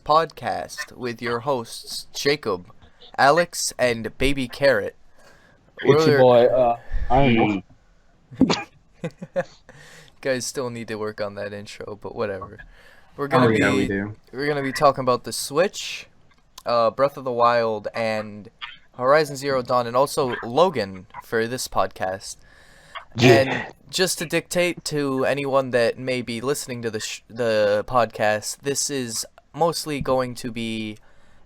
podcast with your hosts Jacob, Alex, and Baby Carrot. It's your boy, Iron. Guys still need to work on that intro, but whatever. We're Oh gonna yeah, be we do. we're gonna be talking about the Switch, Breath of the Wild, and Horizon Zero Dawn, and also Logan for this podcast. And just to dictate to anyone that may be listening to the podcast, this is mostly going to be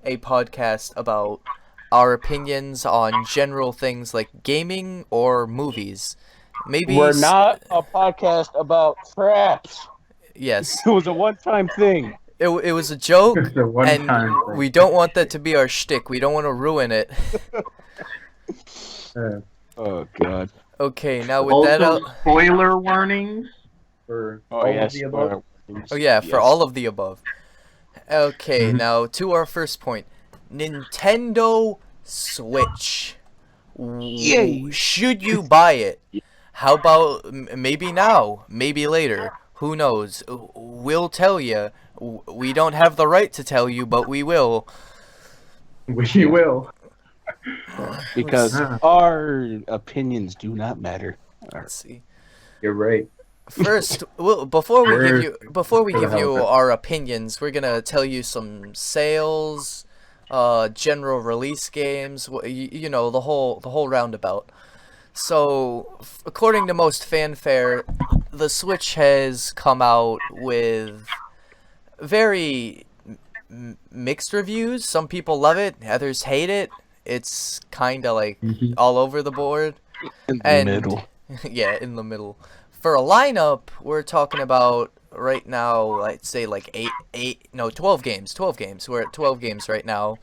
a podcast about our opinions on general things like gaming or movies. Maybe We're not a podcast about traps. Yes. It was a one-time thing. It was a joke, It's a one-time and thing. we don't want that to be our shtick. We don't want to ruin it. Oh God. Okay, now with Also, that out. spoiler warnings for Oh all yes. of the above. Oh yeah, for all of the above. Okay, Mhm. now to our first point. Nintendo Switch. Yay. Should you buy it? How about maybe now, maybe later? Who knows? We'll tell you. We don't have the right to tell you, but we will. We will. Because our opinions do not matter. Let's see. You're right. First, well, before we For the give you hell of it. our opinions, we're gonna tell you some sales, general release games, you know, the whole roundabout. So, according to most fanfare, the Switch has come out with very mixed reviews. Some people love it, others hate it. It's kind of like all over the board. In the And- middle. Yeah, in the middle. For a lineup, we're talking about right now, I'd say like 12 games. 12 games. We're at 12 games right now.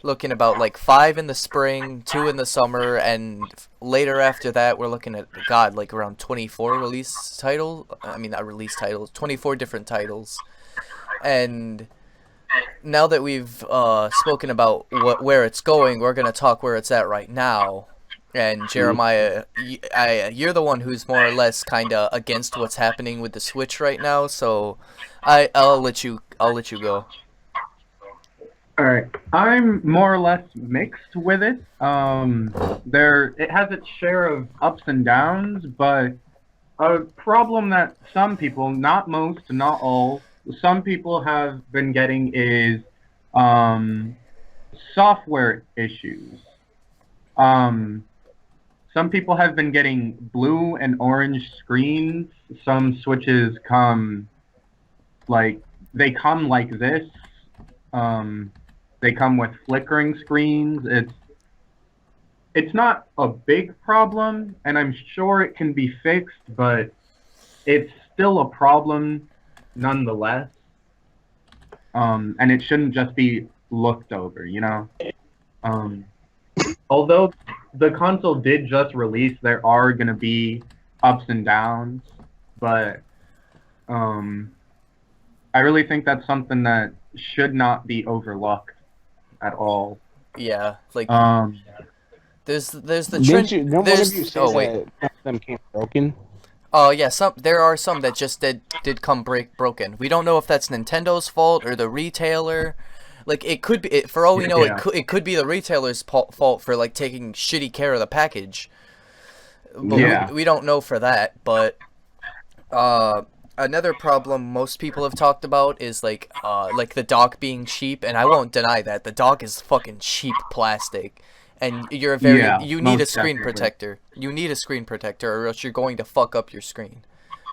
Looking about like 5 in the spring, 2 in the summer, and later after that, we're looking at, God, like around 24 release titles. I mean, not release titles, 24 different titles. And now that we've spoken about where it's going, we're going to talk where it's at right now. And Jeremiah, you're the one who's more or less kind of against what's happening with the Switch right now, so I'll let you go. All right. I'm more or less mixed with it. It has its share of ups and downs, but a problem that some people, not most, not all, some people have been getting is software issues. Some people have been getting blue and orange screens. Some Switches come like this. They come with flickering screens. It's not a big problem, and I'm sure it can be fixed, but it's still a problem nonetheless. And it shouldn't just be looked over, you know? Although the console did just release, there are going to be ups and downs, but I really think that's something that should not be overlooked at all. Yeah, like there's the Didn't trend. you? No one There's of you say oh wait. that some of them came broken. Oh yeah, there are some that just did come broken. We don't know if that's Nintendo's fault or the retailer. Like it could be, for all we know, Yeah. it could be the retailer's fault for like taking shitty care of the package. But Yeah. we don't know for that. But another problem most people have talked about is like the dock being cheap, and I won't deny that the dock is fucking cheap plastic. And you need a most screen definitely. protector. You need a screen protector, or else you're going to fuck up your screen.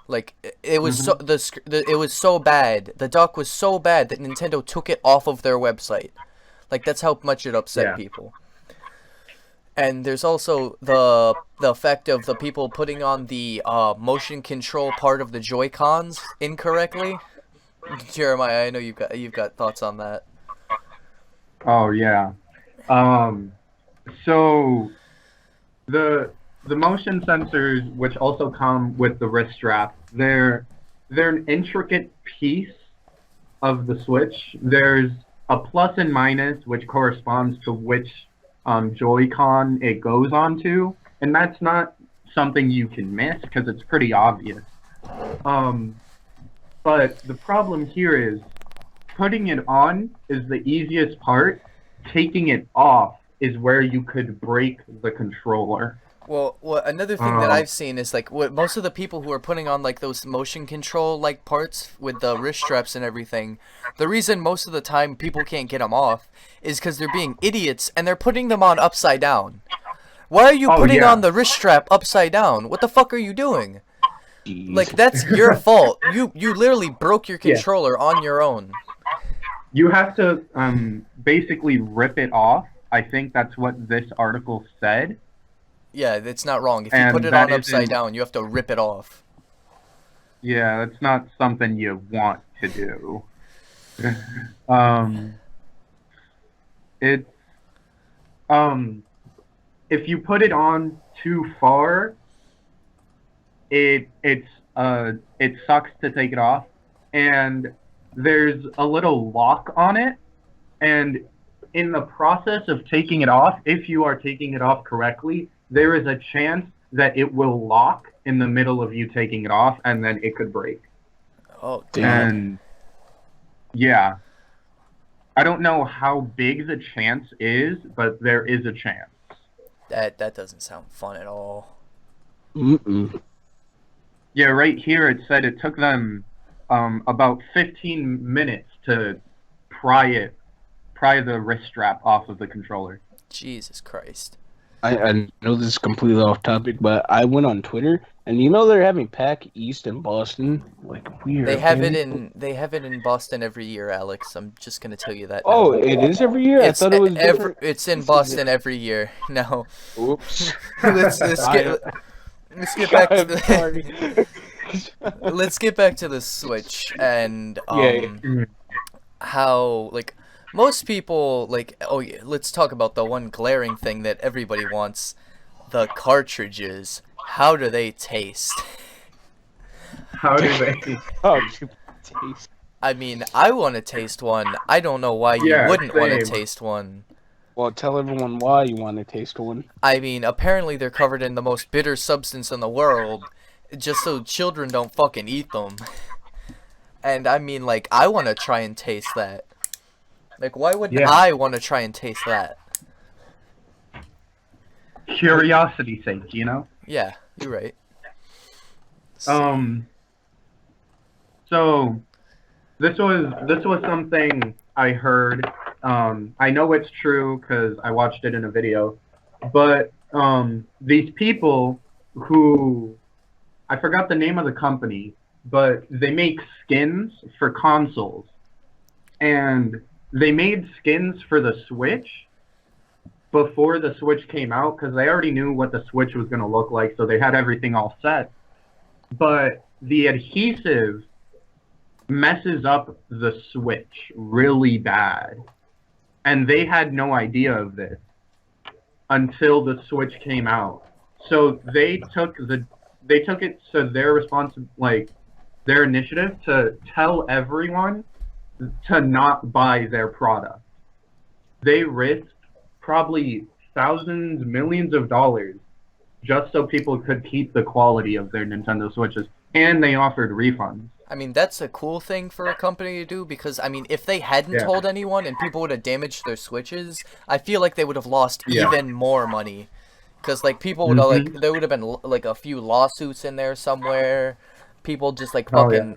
Like it was it was so bad. The dock was so bad that Nintendo took it off of their website. Like that's how much it upset Yeah. people. And there's also the effect of the people putting on the motion control part of the Joy-Cons incorrectly. Jeremiah, I know you've got thoughts on that. Oh yeah. So the motion sensors, which also come with the wrist strap, they're an intricate piece of the Switch. There's a plus and minus, which corresponds to which Joy-Con it goes onto, and that's not something you can miss because it's pretty obvious. But the problem here is putting it on is the easiest part. Taking it off is where you could break the controller. Well, another thing that I've seen is like what most of the people who are putting on like those motion control like parts with the wrist straps and everything, the reason most of the time people can't get them off is because they're being idiots and they're putting them on upside down. Why are you putting on the wrist strap upside down? What the fuck are you doing? Jeez. Like that's your fault. You literally broke your controller on your own. You have to basically rip it off. I think that's what this article said. Yeah, it's not wrong. If you And put it that on upside isn't- down, you have to rip it off. Yeah, that's not something you want to do. It's if you put it on too far, it sucks to take it off, and there's a little lock on it, and in the process of taking it off, if you are taking it off correctly, there is a chance that it will lock in the middle of you taking it off, and then it could break. Oh, Damn. And yeah, I don't know how big the chance is, but there is a chance. that doesn't sound fun at all. Mm-mm. Yeah, right here it said it took them about 15 minutes to pry the wrist strap off of the controller. Jesus Christ. I know this is completely off topic, but I went on Twitter and they're having PAC East in Boston. Like weird. They have it in Boston every year, Alex. I'm just gonna tell you that. Now. Oh, it is every year. I thought it was different. It's in Boston every year. No. Oops. let's get back to the let's get back to the Switch and how like most people like let's talk about the one glaring thing that everybody wants, the cartridges. How do they taste? How do they? Oh, you taste. I mean, I want to taste one. I don't know why you Yeah, wouldn't want to same. taste one. Well, tell everyone why you want to taste one. I mean, apparently they're covered in the most bitter substance in the world, just so children don't fucking eat them. And I mean, like, I want to try and taste that. Like, why wouldn't I want to try and taste that? Curiosity's sake, you know? Yeah, you're right. So this was something I heard. I know it's true because I watched it in a video. But these people who, I forgot the name of the company, but they make skins for consoles. And they made skins for the Switch before the Switch came out because they already knew what the Switch was going to look like, so they had everything all set. But the adhesive messes up the Switch really bad. And they had no idea of this until the Switch came out. So they took it to their initiative to tell everyone to not buy their product. They risked probably thousands, millions of dollars just so people could keep the quality of their Nintendo Switches, and they offered refunds. I mean, that's a cool thing for a company to do because, I mean, if they hadn't told anyone and people would have damaged their Switches, I feel like they would have lost even more money. Because, like, people would have, there would have been, like, a few lawsuits in there somewhere. People just, like, fucking,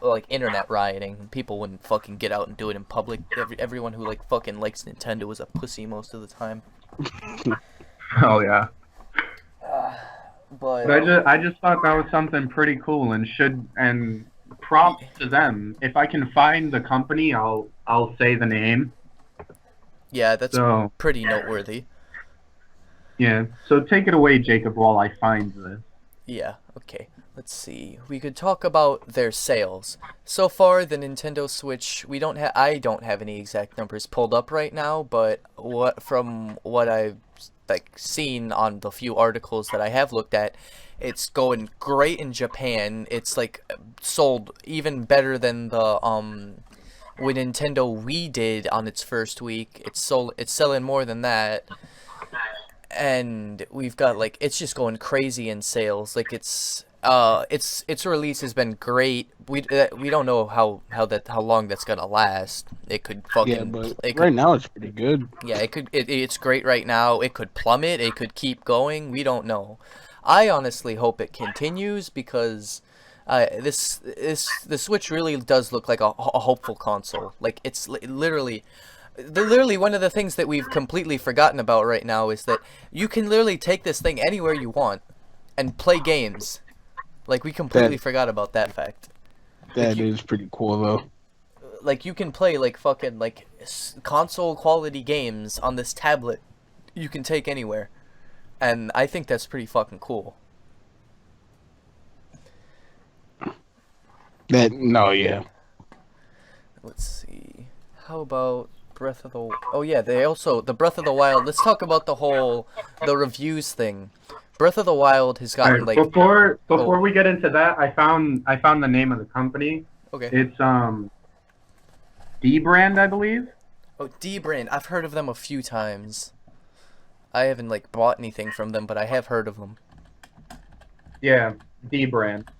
like, internet rioting. People wouldn't fucking get out and do it in public. Everyone who, like, fucking likes Nintendo is a pussy most of the time. Oh, yeah. But I just thought that was something pretty cool and props to them. If I can find the company, I'll say the name. yeah, that's pretty noteworthy. Yeah. So take it away, Jacob, while I find this. Yeah, okay. Let's see. We could talk about their sales. So far, the Nintendo Switch, I don't have any exact numbers pulled up right now, but from what I've seen on the few articles that I have looked at, it's going great in Japan. It's like sold even better than the when Nintendo Wii did on its first week. It's selling more than that. And we've got it's just going crazy in sales. Like its release has been great. We don't know how long that's gonna last. It could Yeah, fucking but it right could now it's pretty good. yeah it's great right now. It could plummet. It could keep going. We don't know. I honestly hope it continues because the Switch really does look like a hopeful console. Like it's literally one of the things that we've completely forgotten about right now is that you can literally take this thing anywhere you want and play games. Like we completely That forgot about that fact. Like that is pretty cool though. like you can play like fucking like console quality games on this tablet you can take anywhere. And I think that's pretty fucking cool. Yeah. Let's see. How about Breath of the Oh yeah, they also the Breath of the Wild. Let's talk about the reviews thing. Breath of the Wild has gotten Alright, like before we get into that, I found the name of the company. okay. It's D brand, I believe. Oh, D-Brand. I've heard of them a few times. I haven't like bought anything from them, but I have heard of them. Yeah, D brand.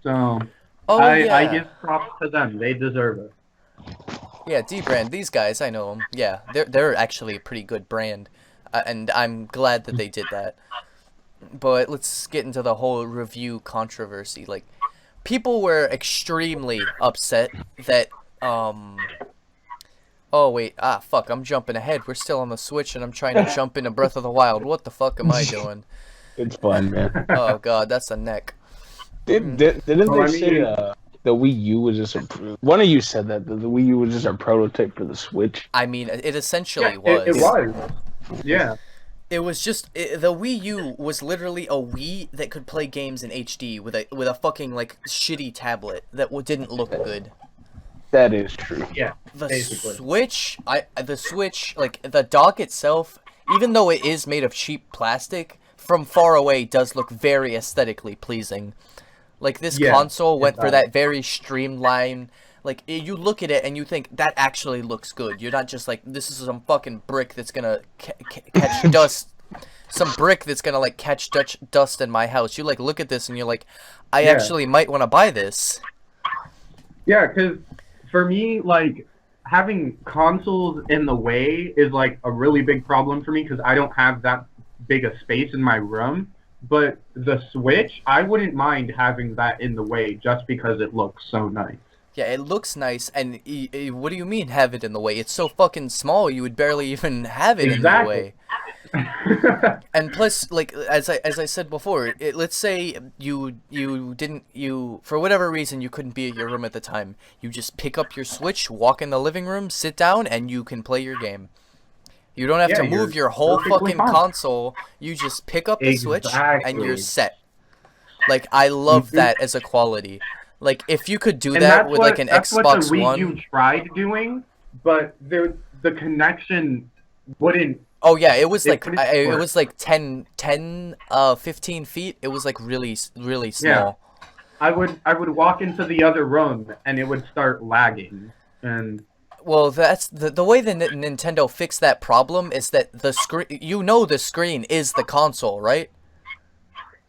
So Oh I yeah. give props to them. They deserve it. Yeah, D-Brand. These guys, I know them. Yeah, they're actually a pretty good brand, and I'm glad that they did that. But let's get into the whole review controversy. Like, people were extremely upset that Oh wait, fuck, I'm jumping ahead. We're still on the Switch, and I'm trying to jump into Breath of the Wild. What the fuck am I doing? It's fun, man. Oh god, that's a neck. Didn't Well, they say the Wii U was just one of you said that the Wii U was just a prototype for the Switch? I mean, it essentially Yeah, it was. was. Yeah. It was just the Wii U was literally a Wii that could play games in HD with a fucking like shitty tablet that didn't look good. That is true. Yeah. The Basically. Switch, like the dock itself, even though it is made of cheap plastic, from far away does look very aesthetically pleasing. Like this Yeah, console went it for does. that very streamlined. Like you look at it and you think that actually looks good. You're not just like this is some fucking brick that's gonna catch dust. Some brick that's gonna like catch dust in my house. You like look at this and you're like, I Yeah. actually might want to buy this. Yeah, because for me, like, having consoles in the way is, like, a really big problem for me because I don't have that big a space in my room. But the Switch, I wouldn't mind having that in the way just because it looks so nice. Yeah, it looks nice, and what do you mean have it in the way? It's so fucking small, you would barely even have it in the way. And plus, like as I said before, let's say you for whatever reason you couldn't be at your room at the time. You just pick up your Switch, walk in the living room, sit down, and you can play your game. You don't have Yeah, to move you're your whole perfectly fucking fine. console. You just pick up the Switch and you're Exactly. set. Like I love Mhm. that as a quality. Like if you could do And that with like an that's what Xbox the Wii One. U tried doing, but the connection wouldn't. Oh yeah, it was It like wouldn't it work. was like 15 feet. It was like really Yeah. small. I would walk into the other room and it would start lagging, and Well, that's the way the Nintendo fixed that problem is that the screen, the screen is the console, right?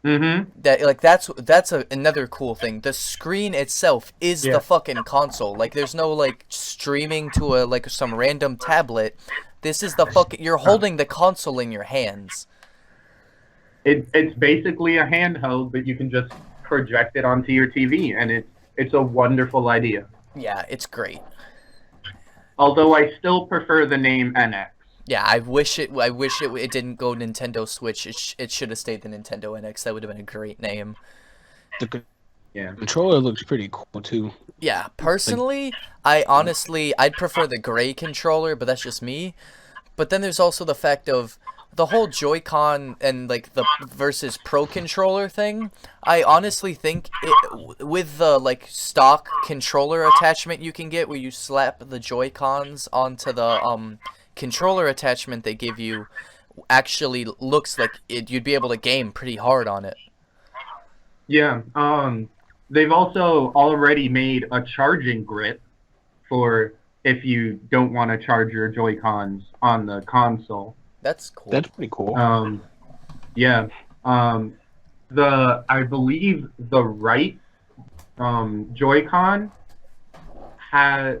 That like that's another cool thing. The screen itself is Yeah. the fucking console. Like there's no like streaming to a like some random tablet. This is the fucking you're holding the console in your hands. it's basically a handheld, but you can just project it onto your TV, and it's a wonderful idea. Yeah, it's great. Although I still prefer the name NX. Yeah, I wish it didn't go Nintendo Switch. It should have stayed the Nintendo NX. That would have been a great name. The Yeah. controller looks pretty cool too. Yeah, personally, I'd prefer the gray controller, but that's just me. But then there's also the fact of the whole Joy-Con and like the versus Pro controller thing. I honestly think with the like stock controller attachment you can get where you slap the Joy-Cons onto the controller attachment they give you actually looks like you'd be able to game pretty hard on it. Yeah. They've also already made a charging grip for if you don't want to charge your Joy-Cons on the console. That's cool. That's pretty cool. Yeah. I believe the right Joy-Con has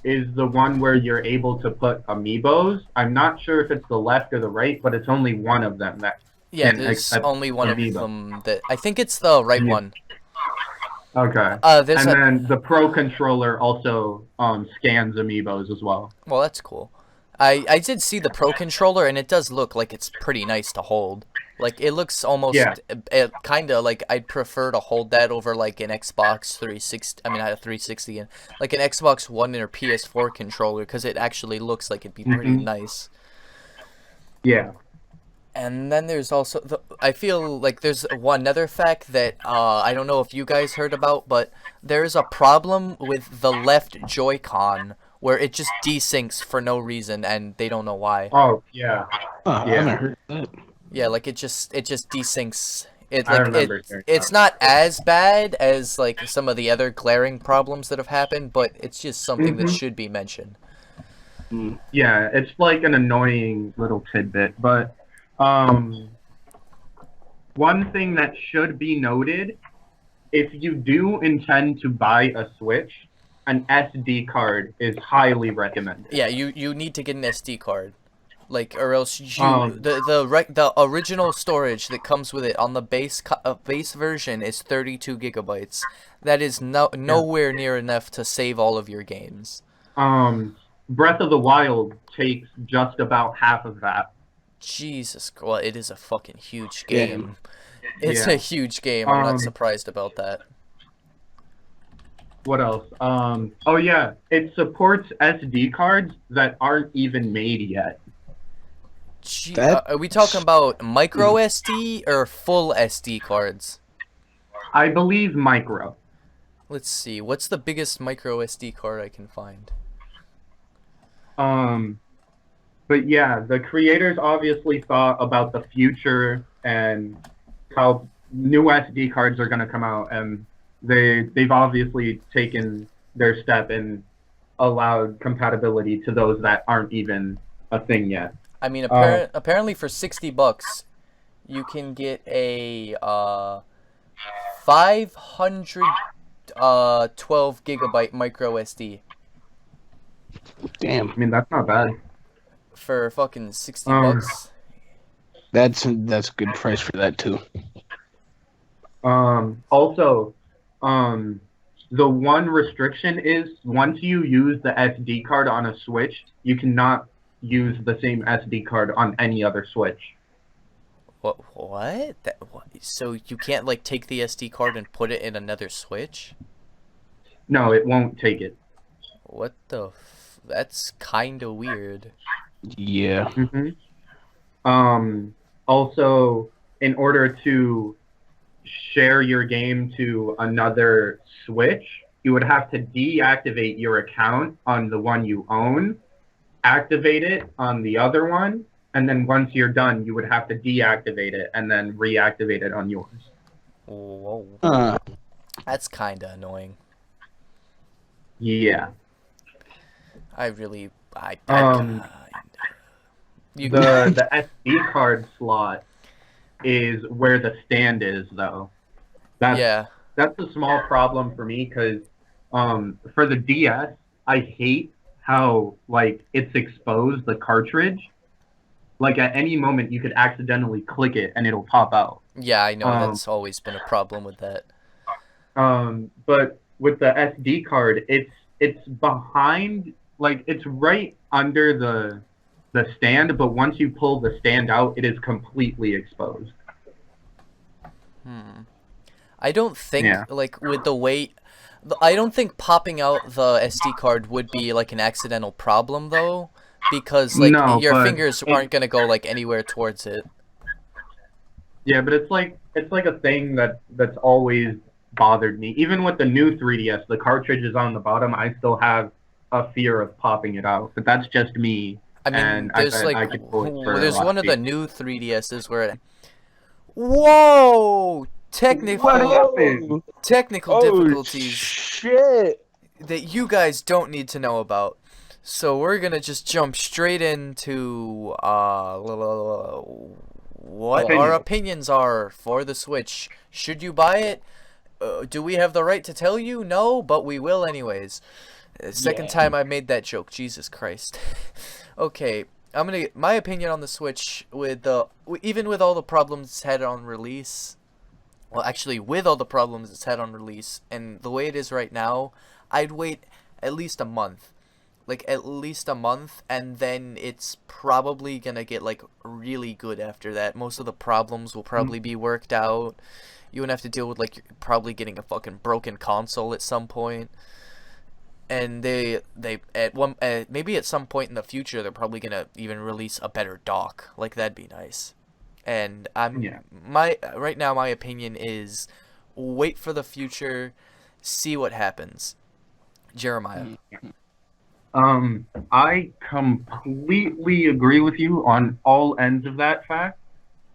is the one where you're able to put amiibos. I'm not sure if it's the left or the right, but it's only one of them that Yeah, can there's accept only one of amiibo. them that I think it's the right Yeah. one. Okay. There's And a then the Pro controller also scans amiibos as well. well, that's cool. I did see the Pro controller, and it does look like it's pretty nice to hold. Like it looks almost Yeah. kind of like I'd prefer to hold that over like an Xbox 360. I mean, not a 360, like an Xbox One or PS4 controller, because it actually looks like it'd be pretty Mhm. nice. Yeah. And then there's also I feel like there's one other fact that I don't know if you guys heard about, but there's a problem with the left Joy-Con where it just desyncs for no reason and they don't know why. Oh, yeah. I Yeah. haven't heard that. Yeah, like it just desyncs. It I like remember hearing it's that. not as bad as like some of the other glaring problems that have happened, but it's just something that Mhm. should be mentioned. Yeah, it's like an annoying little tidbit, but um, one thing that should be noted, if you do intend to buy a Switch, an SD card is highly recommended. Yeah, you need to get an SD card. Like, or else Um, the original storage that comes with it on the base version is 32 gigabytes. That is nowhere near enough to save all of your games. Breath of the Wild takes just about half of that. Jesus, well, it is a fucking huge Yeah. game. It's Yeah. a huge game. I'm not Um, surprised about that. What else? Oh yeah, it supports SD cards that aren't even made yet. That- Are we talking about micro SD or full SD cards? I believe micro. Let's see. What's the biggest micro SD card I can find? But yeah, the creators obviously thought about the future and how new SD cards are going to come out, and they've obviously taken their step and allowed compatibility to those that aren't even a thing yet. I mean, apparently for $60, you can get a 512 gigabyte micro SD Damn, I mean, that's not bad. for fucking 60 Um, bucks. that's a good price for that too. Also, the one restriction is once you use the SD card on a Switch, you cannot use the same SD card on any other Switch. What? So you can't like take the SD card and put it in another Switch? No, it won't take it. What the? That's kind of weird. Yeah. Also, in order to share your game to another Switch, you would have to deactivate your account on the one you own, activate it on the other one, and then once you're done, you would have to deactivate it and then reactivate it on yours. Whoa. Uh, That's kind of annoying. Yeah. You The SD card slot is where the stand is, though. yeah. That's a small problem for me because for the DS, I hate how like it's exposed the cartridge. Like at any moment, you could accidentally click it and it'll pop out. Yeah, I know that's always been a problem with that. But with the SD card, it's behind, like it's right under the stand, but once you pull the stand out, it is completely exposed. I don't think Yeah. like with the weight. I don't think popping out the SD card would be like an accidental problem though, because like No, your but fingers aren't gonna go like anywhere towards it. Yeah, but it's like a thing that's always bothered me. Even with the new 3DS, the cartridge is on the bottom. I still have a fear of popping it out, but that's just me. I mean, And there's I could pull it for a there's lot one of the people. new 3DSs where it. Whoa! Technical happened? technical difficulties shit! that you guys don't need to know about. So we're gonna just jump straight into what Opinion. our opinions are for the Switch. Should you buy it? Do we have the right to tell you? No, but we will anyways. Second Yeah. time I made that joke. Jesus Christ. Okay, I'm gonna get my opinion on the Switch with even with all the problems it's had on release. Well, actually, with all the problems it's had on release and the way it is right now, I'd wait at least a month. Like at least a month, and then it's probably gonna get like really good after that. Most of the problems will probably be worked out. You wouldn't have to deal with like probably getting a fucking broken console at some point. And they at one maybe at some point in the future they're probably gonna even release a better dock. Like that'd be nice. And Yeah. right now my opinion is wait for the future, see what happens. Jeremiah. I completely agree with you on all ends of that fact,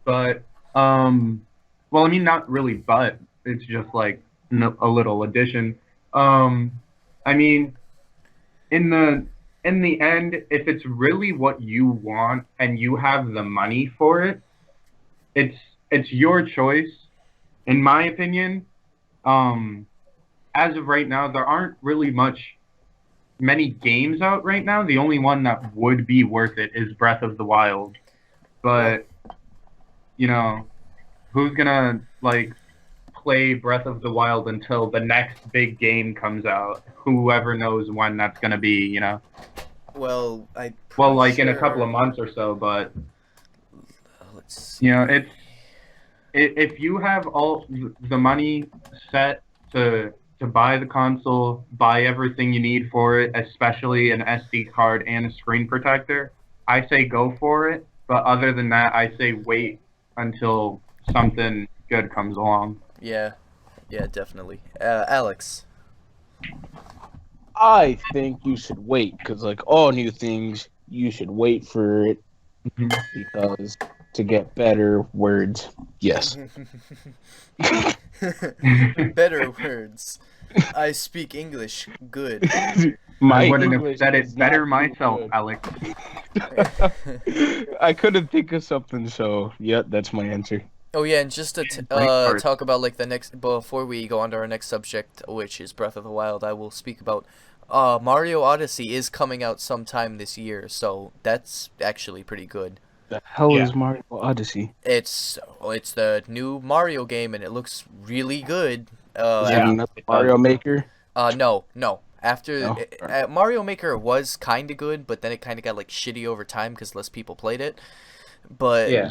but well, I mean, not really, but it's just like a little addition. I mean, in the end, if it's really what you want and you have the money for it, it's it's your choice. In my opinion, as of right now, there aren't really many games out right now. The only one that would be worth it is Breath of the Wild. But you know, who's gonna like play Breath of the Wild until the next big game comes out? Whoever knows when that's gonna be, you know. Well, Well, like in a couple of months or so, but let's see. you know, if you have all the money set to buy the console, buy everything you need for it, especially an SD card and a screen protector, I say go for it. But other than that, I say wait until something good comes along. Yeah, definitely. Alex. I think you should wait, because like all new things, you should wait for it because to get better words. Yes. Better words. I speak English good. My I wouldn't English have said is it better not too myself, good. Alex. I couldn't think of something, so yeah, that's my answer. Oh yeah, and just to Great talk about like the next before we go on to our next subject, which is Breath of the Wild, I will speak about Mario Odyssey is coming out sometime this year, so that's actually pretty good. The hell Yeah. is Mario Odyssey? It's the new Mario game and it looks really good. Is Yeah, it another it Mario does. Maker? No. After No? Mario Maker was kind of good, but then it kind of got like shitty over time because less people played it. But Yeah.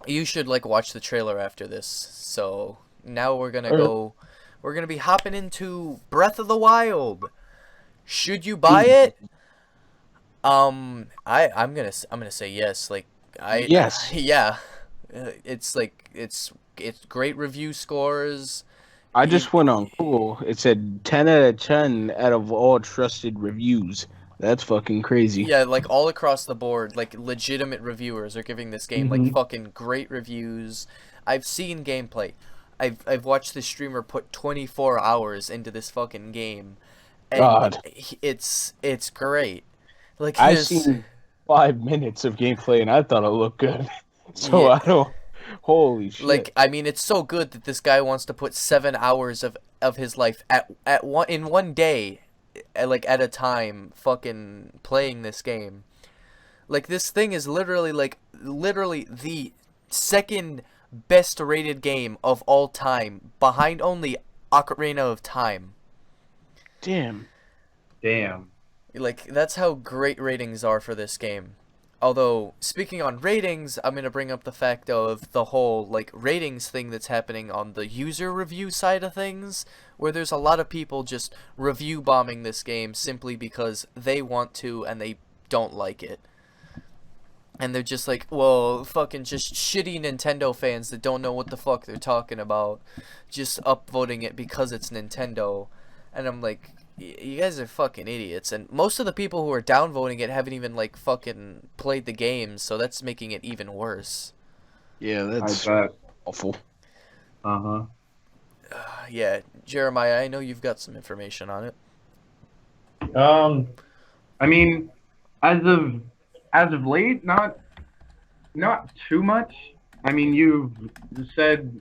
you should like watch the trailer after this. So now we're gonna Alright. we're gonna be hopping into Breath of the Wild. Should you buy it? I'm gonna say yes. Like Yes. yeah. It's like it's great review scores. I just went on Google. It said 10 out of 10 out of all trusted reviews. That's fucking crazy. Yeah, like all across the board, like legitimate reviewers are giving this game like Mhm. fucking great reviews. I've seen gameplay. I've watched the streamer put 24 hours into this fucking game, and God. it's great. Like I've there's seen 5 minutes of gameplay and I thought it looked good. So Yeah. I don't. Holy shit. like I mean it's so good that this guy wants to put 7 hours of his life at one day, like at a time, fucking playing this game. Like this thing is literally the second best rated game of all time, behind only Ocarina of Time. Damn. Damn. Like that's how great ratings are for this game. Although speaking on ratings, I'm gonna bring up the fact of the whole like ratings thing that's happening on the user review side of things, where there's a lot of people just review bombing this game simply because they want to and they don't like it. And they're just like, well, fucking just shitty Nintendo fans that don't know what the fuck they're talking about, just upvoting it because it's Nintendo. And I'm like, you guys are fucking idiots. And most of the people who are downvoting it haven't even, like, fucking played the game, so that's making it even worse. Yeah, that's I bet. awful. Uh-huh. Yeah, Jeremiah, I know you've got some information on it. I mean, as of late, not not too much. I mean, you've said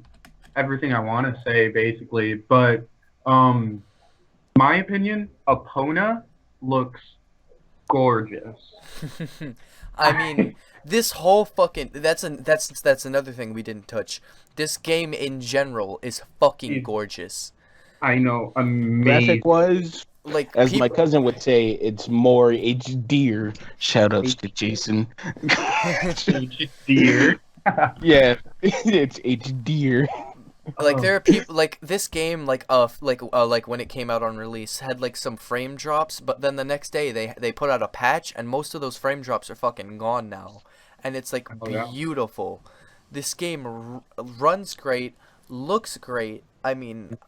everything I want to say basically, but my opinion, Epona looks gorgeous. I mean, this whole fucking that's another thing we didn't touch. This game in general is fucking gorgeous. I know, amazing. Graphic wise, Like as my cousin would say, it's more HDer. Shoutouts to Jason. Dear. Yeah, it's HDer. like there are people like this game like when it came out on release had like some frame drops, but then the next day they put out a patch and most of those frame drops are fucking gone now, and it's like beautiful. This game runs great, looks great. I mean,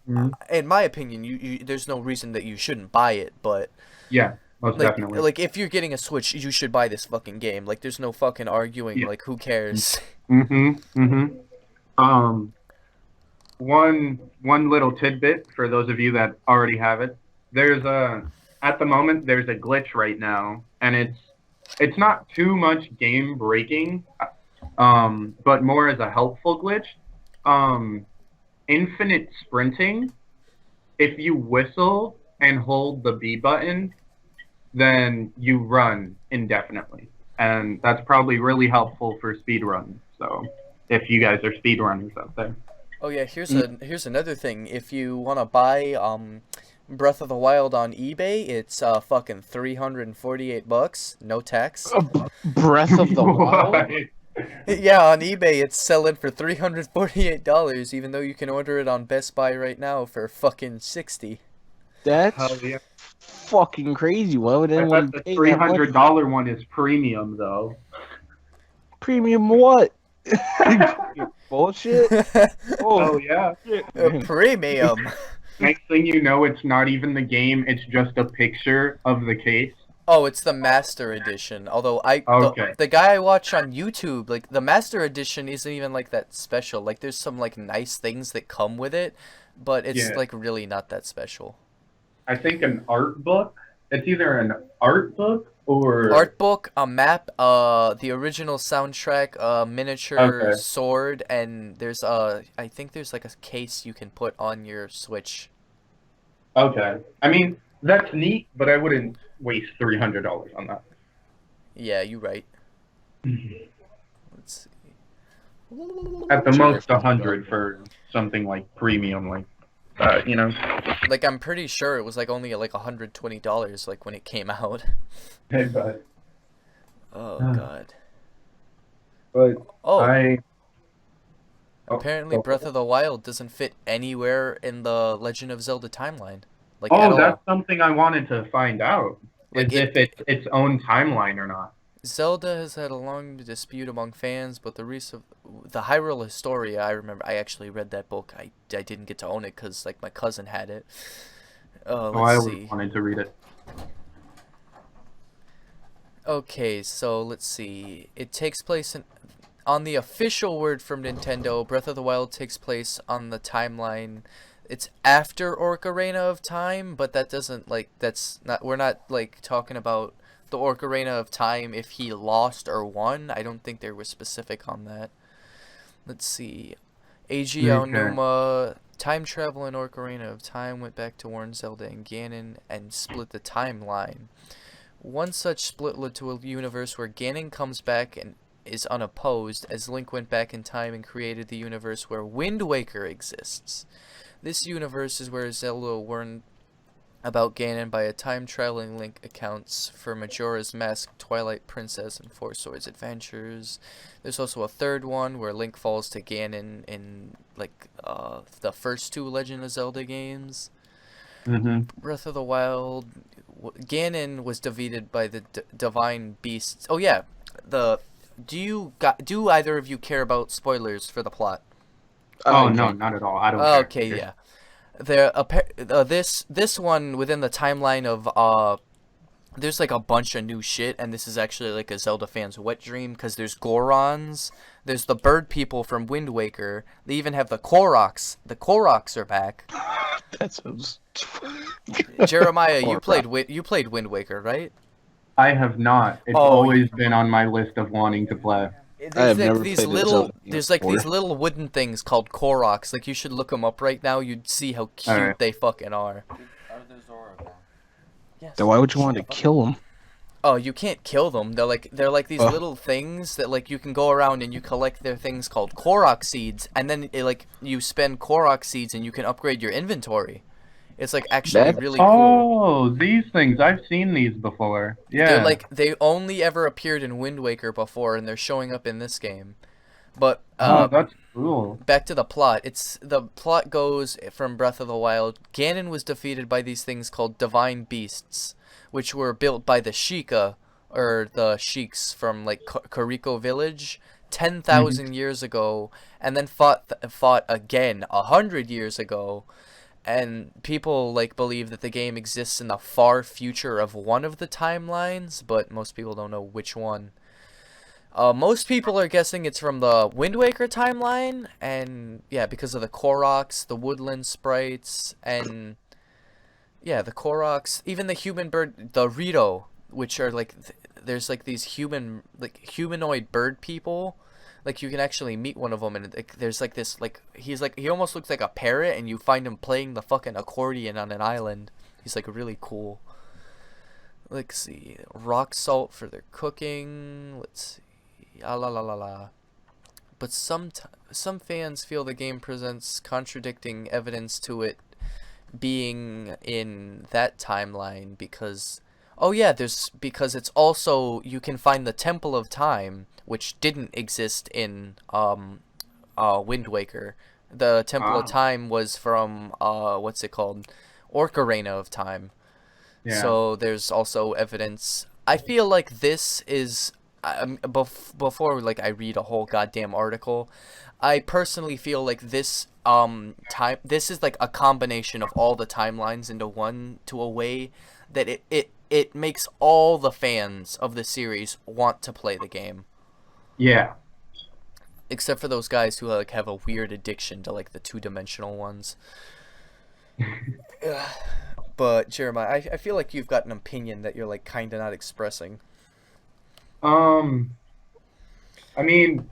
in my opinion, you there's no reason that you shouldn't buy it, but Yeah, most like, definitely. like if you're getting a Switch, you should buy this fucking game. Like there's no fucking arguing. Like who cares? One little tidbit for those of you that already have it. There's at the moment there's a glitch right now, and it's not too much game breaking, but more as a helpful glitch. Infinite sprinting. If you whistle and hold the B button, then you run indefinitely, and that's probably really helpful for speedruns. So if you guys are speedrunners out there. Oh yeah, here's another thing. If you wanna buy Breath of the Wild on eBay, it's fucking $348, no tax. Breath of the Wild. Yeah, on eBay it's selling for $348, even though you can order it on Best Buy right now for fucking $60. That's Hell yeah. fucking crazy. Why would anyone The pay $300 one is premium though. Premium what? Bullshit. Oh yeah. Premium. Next thing you know, it's not even the game. It's just a picture of the case. Oh, it's the Master Edition. Although the guy I watch on YouTube, like the Master Edition isn't even like that special. Like there's some like nice things that come with it, but it's like really not that special. I think an art book. It's either an art book or art book, a map, the original soundtrack, a miniature sword, and there's I think there's like a case you can put on your Switch. Okay. I mean, that's neat, but I wouldn't waste $300 on that. Yeah, you're right. Let's see. At the most, 100 for something like premium, like you know. Like I'm pretty sure it was like only like $120 like when it came out. Hey, but. Oh god. But apparently Breath of the Wild doesn't fit anywhere in the Legend of Zelda timeline. Like at that's all. something I wanted to find out. Like if it's its own timeline or not. Zelda has had a long dispute among fans, but the Hyrule Historia, I actually read that book. I didn't get to own it because like my cousin had it. I always wanted to read it. Okay, so let's see. It takes place on the official word from Nintendo. Breath of the Wild takes place on the timeline. It's after Ocarina of Time, but that doesn't like we're not like talking about the Ocarina of Time if he lost or won. I don't think they were specific on that. Let's see. Eiji Aonuma, time travel in Ocarina of Time went back to warn Zelda and Ganon and split the timeline. One such split led to a universe where Ganon comes back and is unopposed, as Link went back in time and created the universe where Wind Waker exists. This universe is where Zelda learned about Ganon by a time-traveling Link accounts for Majora's Mask, Twilight Princess, and Four Swords Adventures. There's also a third one where Link falls to Ganon in like the first two Legend of Zelda games. Breath of the Wild, Ganon was defeated by the divine beasts. Oh yeah, do either of you care about spoilers for the plot? Oh no, not at all. I don't. Okay, yeah. This one within the timeline of there's like a bunch of new shit, and this is actually like a Zelda fan's wet dream because there's Gorons, there's the bird people from Wind Waker. They even have the Koroks. The Koroks are back. That sounds. Jeremiah, you played Wind Waker, right? I have not. It's always been on my list of wanting to play. I have Like never these played a little, Zelda game there's like before. these little wooden things called Koroks. Like you should look them up right now. You'd see how cute Alright. they fucking are. Are there Zoroark? Yes. Then why would you Shut want the to fuck up. kill him? Oh, you can't kill them. They're like these Oh. little things that like you can go around and you collect their things called Korok seeds, and then like you spend Korok seeds and you can upgrade your inventory. It's like actually That's- really cool. Oh, these things. I've seen these before. Yeah. They're like they only ever appeared in Wind Waker before, and they're showing up in this game. But Oh, that's cool. back to the plot. The plot goes from Breath of the Wild. Ganon was defeated by these things called divine beasts, which were built by the Sheikah, or the sheiks from like Kariko village 10,000 years ago, and then fought again 100 years ago. And people like believe that the game exists in the far future of one of the timelines, but most people don't know which one. Most people are guessing it's from the Wind Waker timeline, and yeah, because of the Koroks, the woodland sprites, and yeah, the Koroks, even the human bird, the Rito, which are like, there's like these humanoid bird people. Like you can actually meet one of them, and like, there's like this, like he almost looks like a parrot, and you find him playing the fucking accordion on an island. He's like really cool. Let's see, rock salt for their cooking. Let's see. Ah, la la la la. But some fans feel the game presents contradicting evidence to it being in that timeline because because it's also, you can find the Temple of Time, which didn't exist in Wind Waker. The Temple of Time was from what's it called? Ocarina of Time. Yeah. So there's also evidence. I feel like this is before like I read a whole goddamn article, I personally feel like this this is like a combination of all the timelines into one, to a way that it makes all the fans of the series want to play the game. Yeah. Except for those guys who like have a weird addiction to like the two-dimensional ones. But Jeremiah, I feel like you've got an opinion that you're like kind of not expressing. I mean,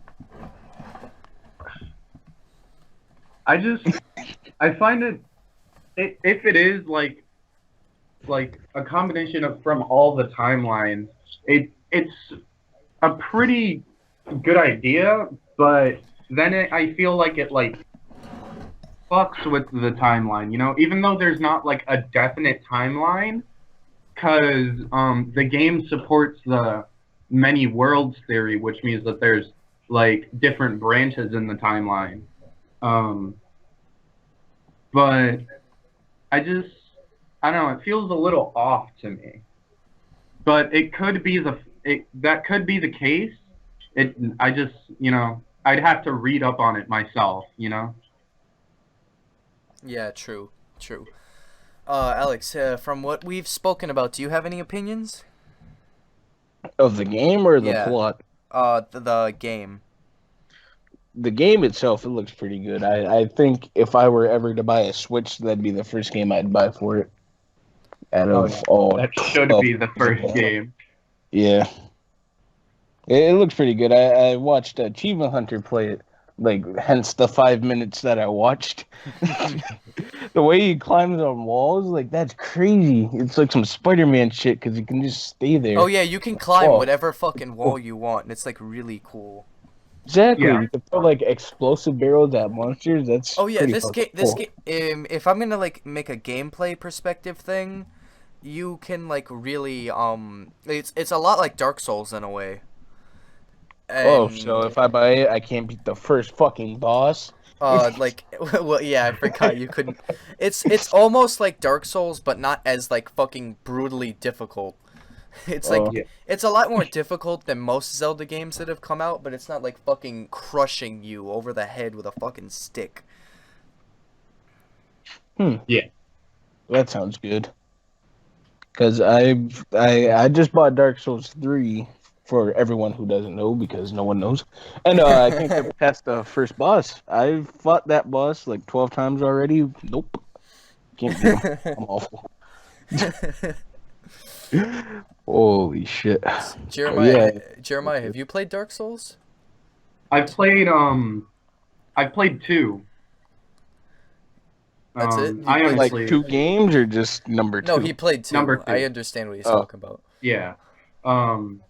I find if it is like a combination of from all the timelines, it's a pretty good idea, but then I feel like it like fucks with the timeline, you know, even though there's not like a definite timeline, because the game supports the many worlds theory, which means that there's like different branches in the timeline. But I don't know, it feels a little off to me. But it could be that could be the case. I just, you know, I'd have to read up on it myself, you know. Yeah, true. Alex, from what we've spoken about, do you have any opinions? Of the game or the Yeah. plot? The game. The game itself, it looks pretty good. I think if I were ever to buy a Switch, that'd be the first game I'd buy for it. Out of all, That should be the first game. Yeah. It looks pretty good. I watched Achievement Hunter play it, like, hence the 5 minutes that I watched. The way he climbs on walls, like, that's crazy. It's like some Spider-Man shit, because you can just stay there. Oh yeah, you can climb Oh. whatever fucking wall you want, and it's like really cool. Exactly. Yeah. You can throw, like, explosive barrels at monsters. That's Oh yeah, pretty this fucking game, cool. if I'm gonna like make a gameplay perspective thing, you can like really it's a lot like Dark Souls in a way. Oh, And, so if I buy it, I can't beat the first fucking boss? like well yeah, I forgot you couldn't. It's almost like Dark Souls, but not as like fucking brutally difficult. It's like Oh. Yeah. it's a lot more difficult than most Zelda games that have come out, but it's not like fucking crushing you over the head with a fucking stick. That sounds good. Because I just bought Dark Souls 3 for everyone who doesn't know, because no one knows. And I can't get past the first boss. I've fought that boss like 12 times already. Nope. Can't beat him. I'm awful. Holy shit. Jeremiah, Yeah. Jeremiah, have you played Dark Souls? I've played I've played two. That's it? He I played Like honestly 2 games or just number No, 2? he played number two. I two. understand what he's Oh. talking about. Yeah. Um,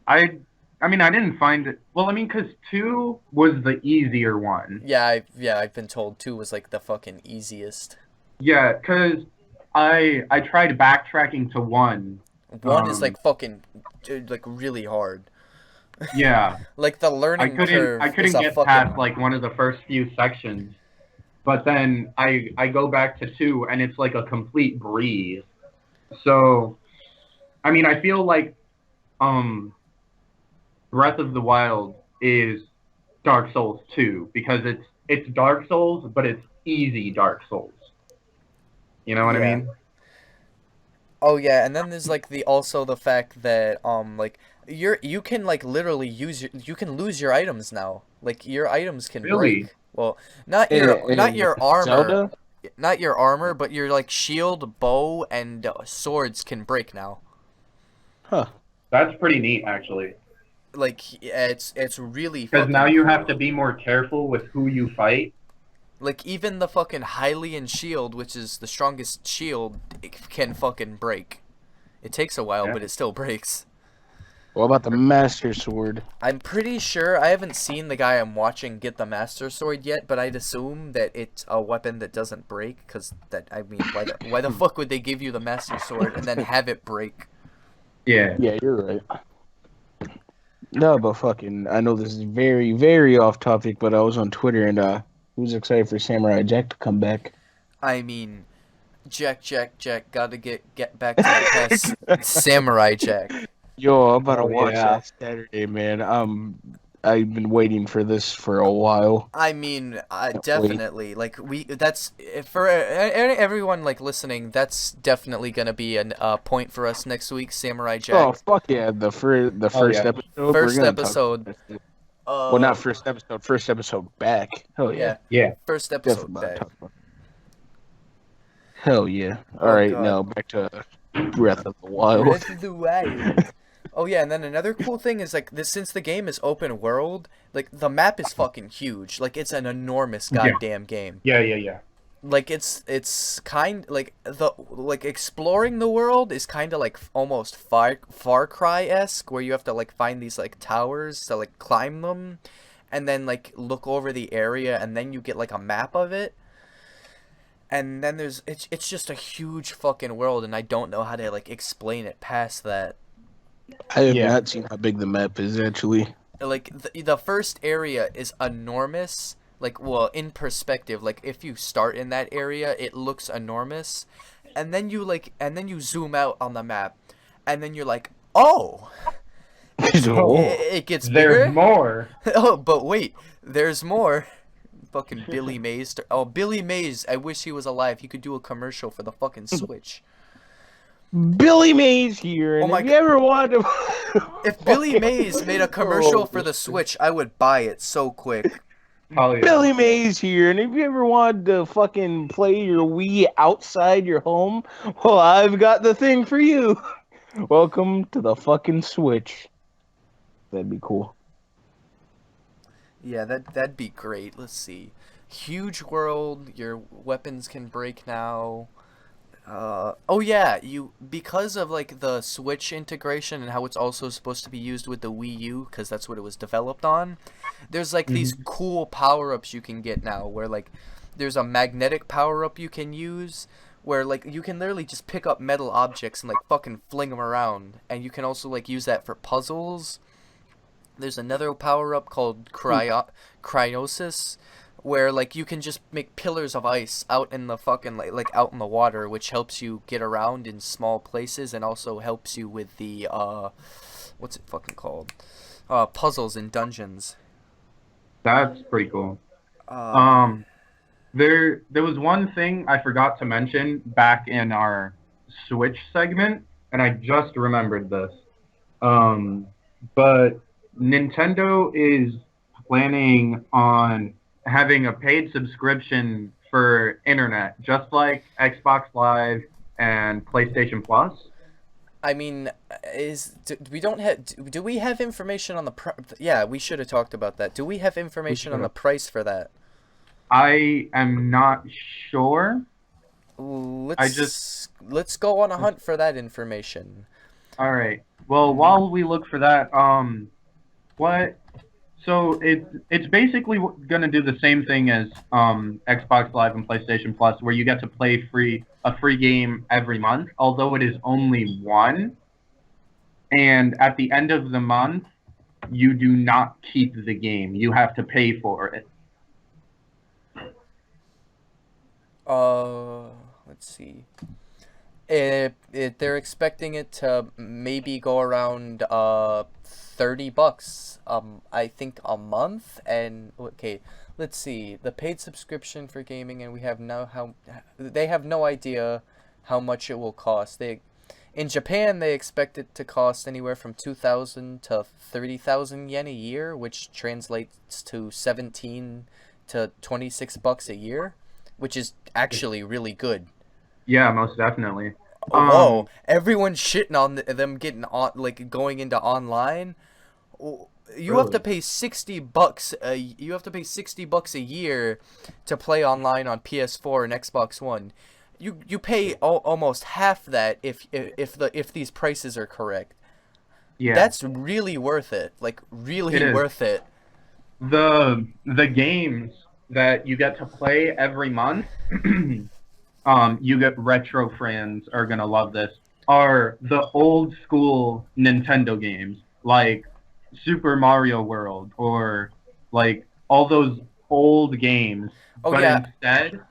I I mean I didn't find it. Well, I mean, because two was the easier one. Yeah, I've been told two was like the fucking easiest. Yeah, because I tried backtracking to one. One is like fucking like really hard. Yeah, Like the learning I curve is couldn't a get past fucking like one of the first few sections, but then I go back to two and it's like a complete breeze. So I mean I feel like um Breath of the Wild is Dark Souls 2 because it's Dark Souls, but it's easy Dark Souls. You know what I yeah. mean? Oh yeah, and then there's like the also the fact that like you can like literally you can lose your items now. Like your items can Really? break. Well, not In your armor, Zelda? not your armor, but your like shield, bow, and swords can break now. Huh. That's pretty neat actually. Like it's really Because now fucking you have cool. to be more careful with who you fight. Like even the fucking Hylian shield, which is the strongest shield, it can fucking break. It takes a while, Yeah. but it still breaks. What about the Master Sword? I'm pretty sure I haven't seen the guy I'm watching get the Master Sword yet, but I'd assume that it's a weapon that doesn't break, because that I mean, why the fuck would they give you the Master Sword and then have it break? Yeah. Yeah, you're right. No, but fucking, I know this is very, very off topic, but I was on Twitter and who's excited for Samurai Jack to come back? I mean, Jack, gotta get back to the past. Samurai Jack. Yo, I'm about to Oh, watch yeah. that Saturday, man. I've been waiting for this for a while. I mean, Can't wait. definitely. Like that's for everyone like listening. That's definitely gonna be a point for us next week. Samurai Oh Jack, fuck yeah! The Oh, first yeah. episode we're first gonna talk. episode. About that. Well, Uh, not first episode back. Hell yeah, yeah, Yeah. first definitely episode about to back. talk about. Hell yeah! All Oh right, God, now back to Breath of the Wild. Breath of the Wild. Oh yeah, and then another cool thing is like this since the game is open world, like the map is fucking huge. Like it's an enormous Yeah. goddamn game. Yeah. Like it's kind like the like exploring the world is kind of like almost Far Cry-esque where you have to like find these like towers to like climb them and then like look over the area and then you get like a map of it. And then it's just a huge fucking world and I don't know how to like explain it past that. I have Yeah. not seen how big the map is actually. Like the first area is enormous, like well in perspective, like if you start in that area it looks enormous and then you zoom out on the map and then you're like, oh, Oh. it gets There's bigger. more. Oh, but wait, there's more. Fucking Billy Mays. Oh, Billy Mays, I wish he was alive. He could do a commercial for the fucking Switch. Billy Mays here, Oh and my if you ever wanted to, If Billy Mays made a commercial for Oh, the Switch, I would buy it so quick. Oh, yeah. Billy Mays here, and if you ever wanted to fucking play your Wii outside your home, well, I've got the thing for you. Welcome to the fucking Switch. That'd be cool. Yeah, that'd be great. Let's see. Huge world, your weapons can break now. Oh yeah, you because of like the Switch integration and how it's also supposed to be used with the Wii U because that's what it was developed on. There's like these cool power-ups you can get now where like there's a magnetic power-up you can use where like you can literally just pick up metal objects and like fucking fling them around and you can also like use that for puzzles. There's another power-up called Cryosis where like you can just make pillars of ice out in the fucking like out in the water, which helps you get around in small places and also helps you with the what's it fucking called? Puzzles and dungeons. That's pretty cool. Uh, There was one thing I forgot to mention back in our Switch segment, and I just remembered this. But Nintendo is planning on having a paid subscription for internet, just like Xbox Live and PlayStation Plus. I mean, we don't have? Do we have information on the Yeah, we should have talked about that. Do we have information on the price for that? I am not sure. I just Let's go on a hunt for that information. all right. Well, while we look for that, what? So it's basically gonna do the same thing as Xbox Live and PlayStation Plus, where you get to play a free game every month, although it is only one. And at the end of the month, you do not keep the game. You have to pay for it. Let's see. They're expecting it to maybe go around $30 I think a month. And okay, let's see, the paid subscription for gaming, and they have no idea how much it will cost. In Japan, they expect it to cost anywhere from 2,000 to 30,000 yen a year, which translates to 17 to $26 a year, which is actually really good. Yeah, most definitely. Whoa! Everyone's shitting on them getting on, like, going into online. You have to pay $60. You have to pay $60 a year to play online on PS4 and Xbox One. You pay almost half that if these prices are correct. Yeah, That's really worth it. Like, really It is. worth it. The games that you get to play every month, you get retro fans are gonna love this. Are the old school Nintendo games like Super Mario World or like all those old games, Oh but yeah. instead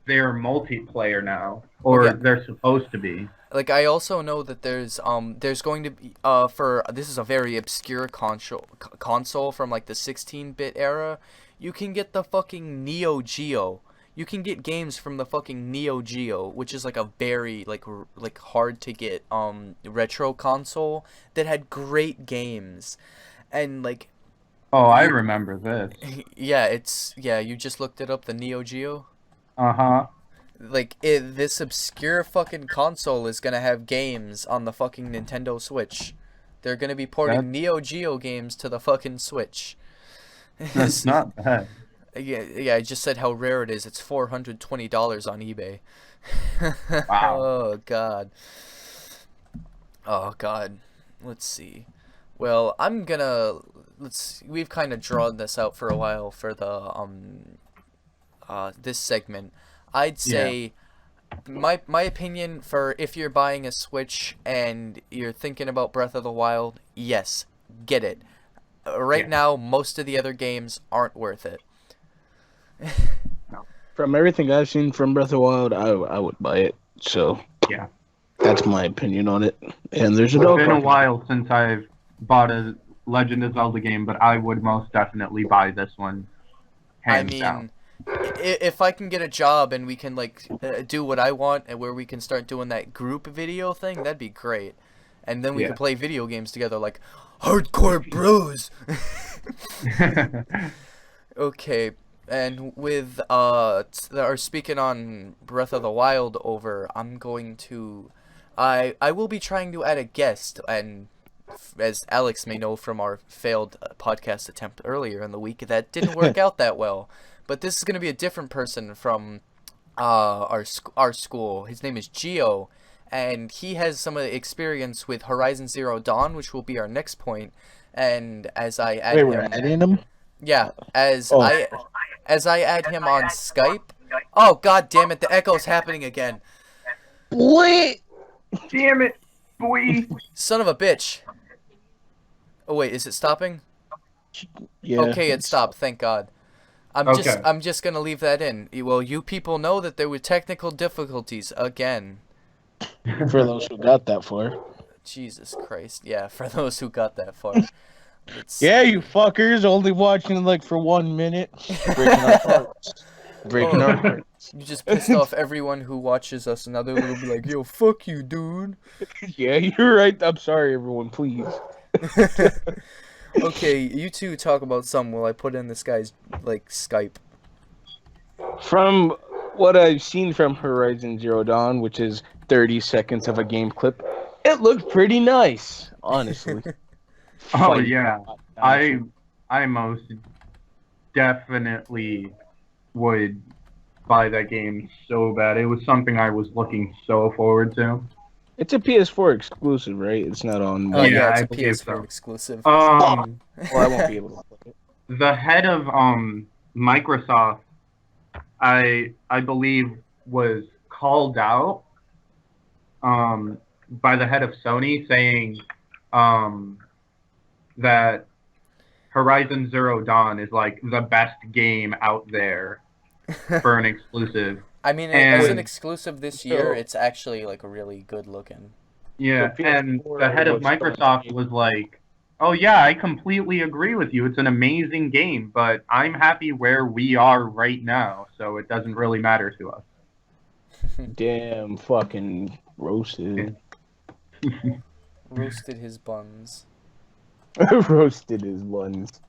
they're multiplayer now, or Yeah. they're supposed to be. Like, I also know that there's going to be for this is a very obscure console from like the 16-bit era. You can get the fucking Neo Geo. You can get games from the fucking Neo Geo, which is like a very like hard to get retro console that had great games. And like, Oh, I remember this. yeah, you just looked it up, the Neo Geo. Uh-huh. Like, this obscure fucking console is gonna have games on the fucking Nintendo Switch. They're gonna be porting Neo Geo games to the fucking Switch. That's not bad. Yeah, I just said how rare it is. It's $420 on eBay. Wow. Oh god. Oh god. Let's see. Well, we've kind of drawn this out for a while for the this segment. I'd say my opinion for if you're buying a Switch and you're thinking about Breath of the Wild, yes, get it. Right now, most of the other games aren't worth it. From everything I've seen from Breath of the Wild, I would buy it. So Yeah. that's my opinion on it. And there's It's been a while since I've bought a Legend of Zelda game, but I would most definitely buy this one. Hands down. If I can get a job and we can like do what I want, and where we can start doing that group video thing, that'd be great. And then we could play video games together like hardcore bros. Okay, and with speaking on Breath of the Wild over, I will be trying to add a guest, and as Alex may know from our failed podcast attempt earlier in the week, that didn't work out that well. But this is going to be a different person from our school. His name is Gio, and he has some of the experience with Horizon Zero Dawn, which will be our next point. And as I add we're adding him? Yeah, as I add him on Skype. Oh god damn it, the echo's happening again. Wait. Damn it, boy. Son of a bitch. Oh wait, is it stopping? Yeah. Okay, it stopped, thank god. I'm just gonna leave that in. Well, you people know that there were technical difficulties again. For those who got that far. Jesus Christ. Yeah, for those who got that far. Yeah, you fuckers, only watching like for 1 minute. Breaking our hearts. Breaking our hearts. You just pissed off everyone who watches us, and now they're gonna be like, yo, fuck you, dude. Yeah, you're right. I'm sorry, everyone, please. Okay, you two talk about some while I put in this guy's, like, Skype. From what I've seen from Horizon Zero Dawn, which is 30 seconds of a game clip, It looked pretty nice, honestly. Oh Fight yeah, I most definitely would buy that game so bad. It was something I was looking so forward to. It's a PS4 exclusive, right? It's not on Oh One. yeah, Yeah, it's I a believe PS4 so. exclusive. Um, Well, I won't be able to play it. the head of Microsoft, I believe, was called out by the head of Sony saying um that Horizon Zero Dawn is like the best game out there for an exclusive. I mean, as an And exclusive this year, So- it's actually like really good looking. yeah, So and PS4 the head of was Microsoft was like, "Oh yeah, I completely agree with you. It's an amazing game, but I'm happy where we are right now, so it doesn't really matter to us." damn fucking roasted. Roasted his buns. Roasted his buns.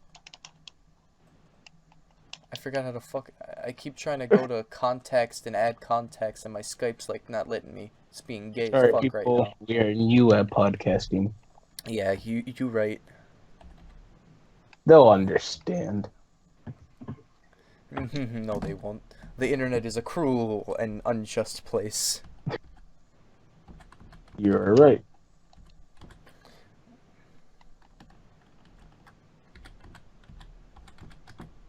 I forgot how to fuck. I keep trying to go to context and add context, and my Skype's like not letting me. It's being gay as Sorry, fuck people. right now. We are new at podcasting. Yeah, you right. They'll understand. No, they won't. The internet is a cruel and unjust place. You're right.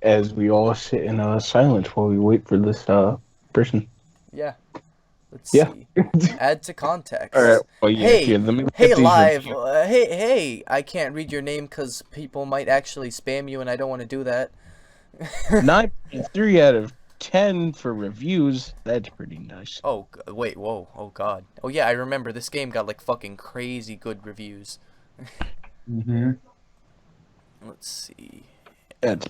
As we all sit in silence while we wait for this person. Yeah. Let's Yeah. see. Add to context. All right. Well, yeah. Hey, here, let me Hey, get these live. reviews. Hey, I can't read your name because people might actually spam you, and I don't want to do that. 9.3 out of 10 for reviews. That's pretty nice. Oh, wait, whoa. Oh, God. Oh, yeah, I remember this game got like fucking crazy good reviews. Mm-hmm. Let's see. That's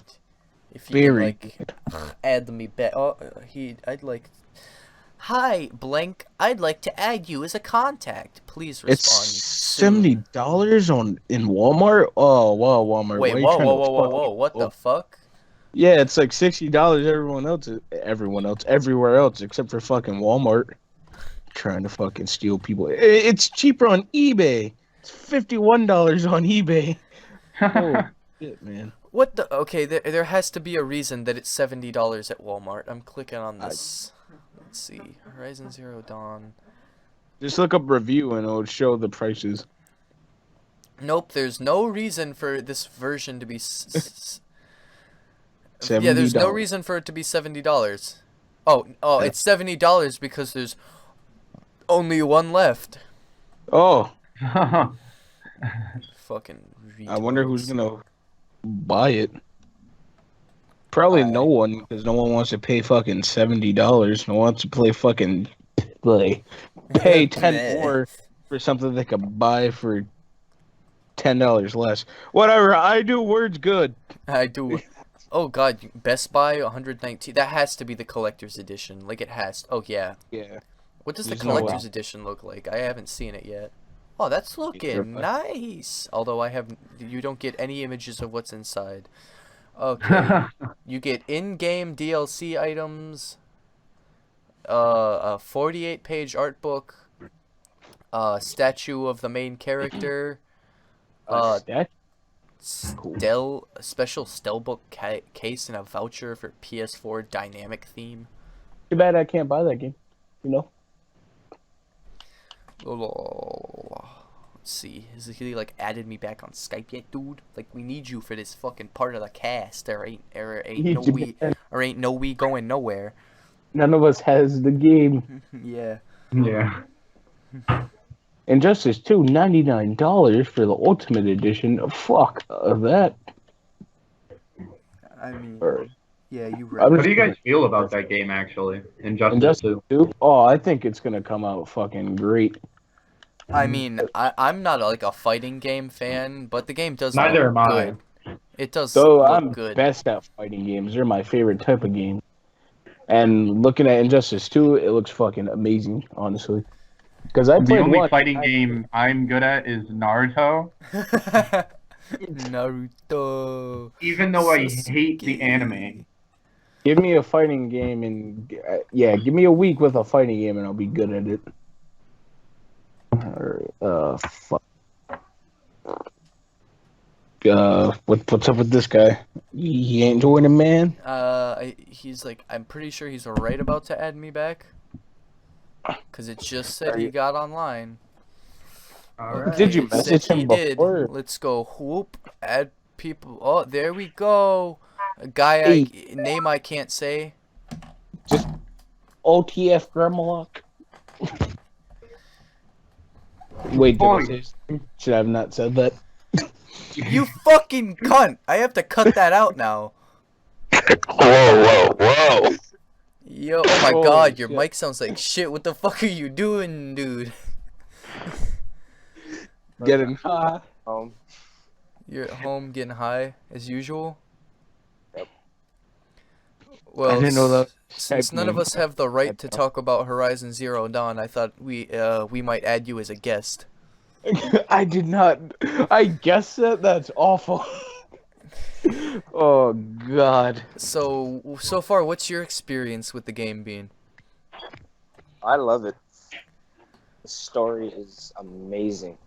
If you very can, like, good. add me back. Oh, I'd like. Hi, blank. I'd like to add you as a contact. Please respond. It's soon. $70 in Walmart. Oh wow, Walmart. Wait, why are you whoa, trying whoa, to whoa, whoa, fuck whoa! me What the over? fuck? Yeah, it's like $60. Everyone else, everywhere else except for fucking Walmart, trying to fucking steal people. It's cheaper on eBay. It's $51 on eBay. Oh shit, man. What the? Okay, there has to be a reason that it's $70 at Walmart. I'm clicking on this. Let's see. Horizon Zero Dawn. Just look up review and it'll show the prices. Nope, there's no reason for this version to be. $70. Yeah, there's no reason for it to be $70. Oh, Yeah. it's $70 because there's only one left. Oh, Fucking. I wonder who's retards. gonna buy it. Probably no I- one, because no one wants to pay fucking $70. No one wants to pay pay 10 more for something they could buy for $10 less. Whatever, I do words good. I do. Oh God, Best Buy 119. That has to be the collector's edition. Like it has. Oh yeah. Yeah. What does There's the no way. collector's edition look like? I haven't seen it yet. Oh, that's looking nice. Although you don't get any images of what's inside. Okay. You get in-game DLC items. A 48-page art book. Statue of the main character. That Special Steelbook case and a voucher for PS4 dynamic theme. too bad I can't buy that game. You know? Let's see. Has he like added me back on Skype yet, dude? Like we need you for this fucking part of the cast. There ain't no we going nowhere. None of us has the game. Yeah. Yeah. Injustice 2, $99 for the Ultimate Edition. Fuck that. I mean, Or yeah, you I right. was- How do you guys feel about that game, actually? Injustice Injustice 2. 2? Oh, I think it's gonna come out fucking great. I mean, I'm not like a fighting game fan, but the game does Neither look am I. good. It does So look I'm good. best at fighting games. They're my favorite type of game. And looking at Injustice 2, it looks fucking amazing, honestly. Because I The played only one. fighting game I'm good at is Naruto, Naruto. even though I Sasuke. hate the anime. Give me a fighting game and give me a week with a fighting game and I'll be good at it. Fuck. What's up with this guy? He ain't joining, man. He's like, I'm pretty sure he's right about to add me back. Cause it just said he got online. All right. Did you It said message him he did. before? Let's go. Whoop. Add people. Oh, there we go. A guy Hey. name I can't say. Just OTF Grimlock. Wait, should I have not said that? You fucking cunt! I have to cut that out now. Whoa. Yo, oh my Holy god, your shit. mic sounds like shit. What the fuck are you doing, dude? Getting high. You're at home getting high as usual. Yep. Well, I didn't know that. since none of us have the right to talk about Horizon Zero Dawn, I thought we might add you as a guest. I did not. I guess that's awful. Oh god. So far, what's your experience with the game been? I love it. The story is amazing.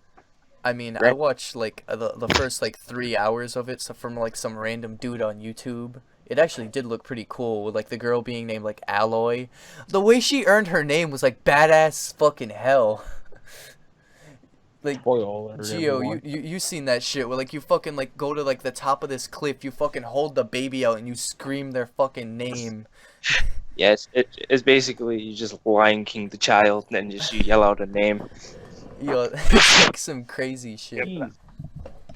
I mean, I Right. watched like the first like 3 hours of it, so from like some random dude on YouTube. It actually did look pretty cool, with like the girl being named like Alloy. The way she earned her name was like badass fucking hell. Like, Spoiler. Gio, everyone. you seen that shit where like you fucking like go to like the top of this cliff, you fucking hold the baby out and you scream their fucking name. Yes, it's basically you just Lion King the child, and then just you yell out a name. Yo, it's like some crazy shit. Yeah,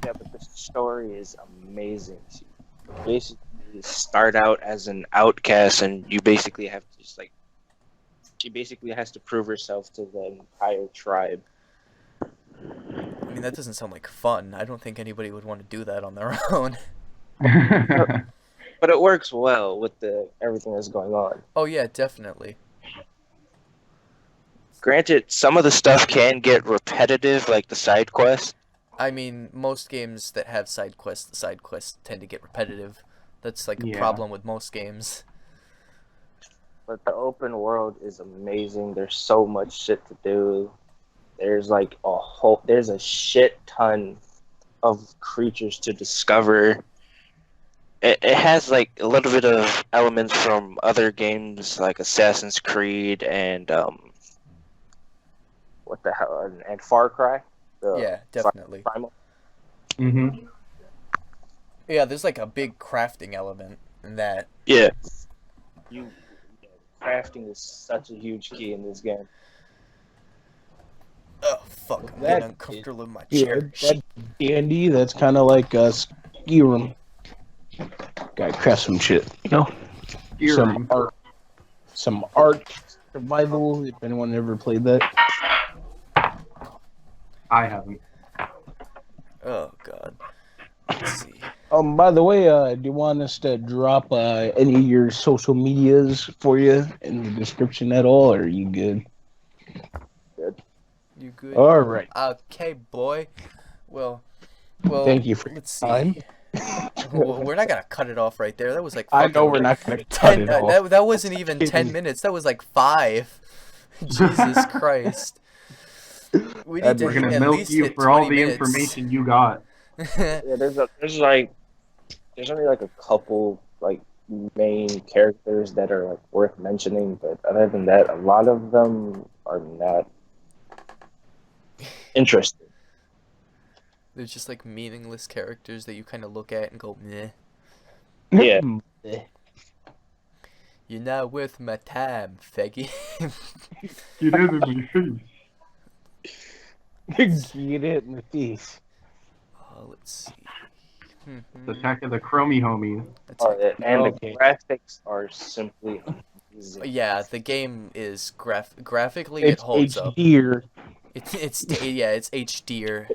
but the story is amazing. She basically start out as an outcast, and you basically have to just like she basically has to prove herself to the entire tribe. I mean, that doesn't sound like fun. I don't think anybody would want to do that on their own. But it works well with the everything that's going on. Oh yeah, definitely. Granted, some of the stuff can get repetitive, like the side quest. I mean, most games that have the side quests tend to get repetitive. That's like a Yeah. problem with most games. But the open world is amazing. There's so much shit to do. There's like there's a shit ton of creatures to discover. It has like a little bit of elements from other games like Assassin's Creed and what the hell, and Far Cry. Yeah, definitely. Primal. Mm-hmm. Yeah, there's like a big crafting element in that. Yeah. Crafting is such a huge key in this game. Oh fuck, I'm That getting uncomfortable in my Yeah, chair. that dandy. That's kind of like a ski room. Gotta craft some shit, you know. Some art survival. If anyone ever played that, I haven't. Oh god. Let's see. By the way, do you want us to drop any of your social medias for you in the description at all, or are you good? You good? All right. Okay, boy. Well, Thank you for let's your time. see. We're not gonna cut it off right there. That was like I fucking, know we're not gonna cut it off. that wasn't even 10 minutes. That was like 5. Jesus Christ. We need to We're gonna at milk least you hit for all 20 the minutes. information you got. Yeah, there's only like a couple like main characters that are like worth mentioning, but other than that, a lot of them are not interesting. They're just like meaningless characters that you kind of look at and go, meh. Yeah. You're not worth my time, faggy. Get out of my face. Get it in the face. Let's see. The Attack of the Chromie Homies. And Okay. the graphics are simply amazing. Yeah, the game is graphically it It's holds up. HD. It's HD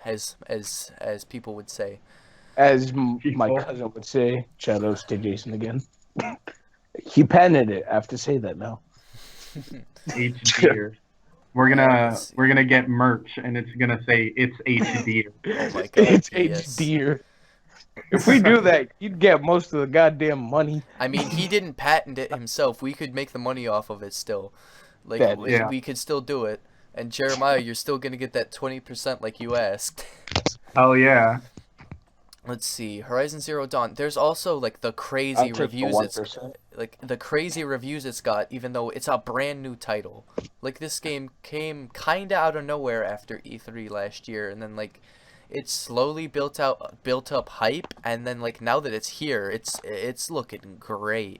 as people would say. As my cousin would say. Shoutouts to Jason again. He penned it. I have to say that now. HD. We're gonna get merch and it's gonna say it's HD. Oh my god. It's yes. HD. If we do that, you'd get most of the goddamn money. I mean, he didn't patent it himself. We could make the money off of it still. Like That- we could still do it. And Jeremiah, you're still gonna get that 20% like you asked. Hell yeah. Let's see, Horizon Zero Dawn. There's also like the I'll crazy take the reviews 1%. it's got, even though it's a brand new title. Like this game came kinda out of nowhere after E3 last year, and then like it slowly built up hype, and then like now that it's here, it's looking great.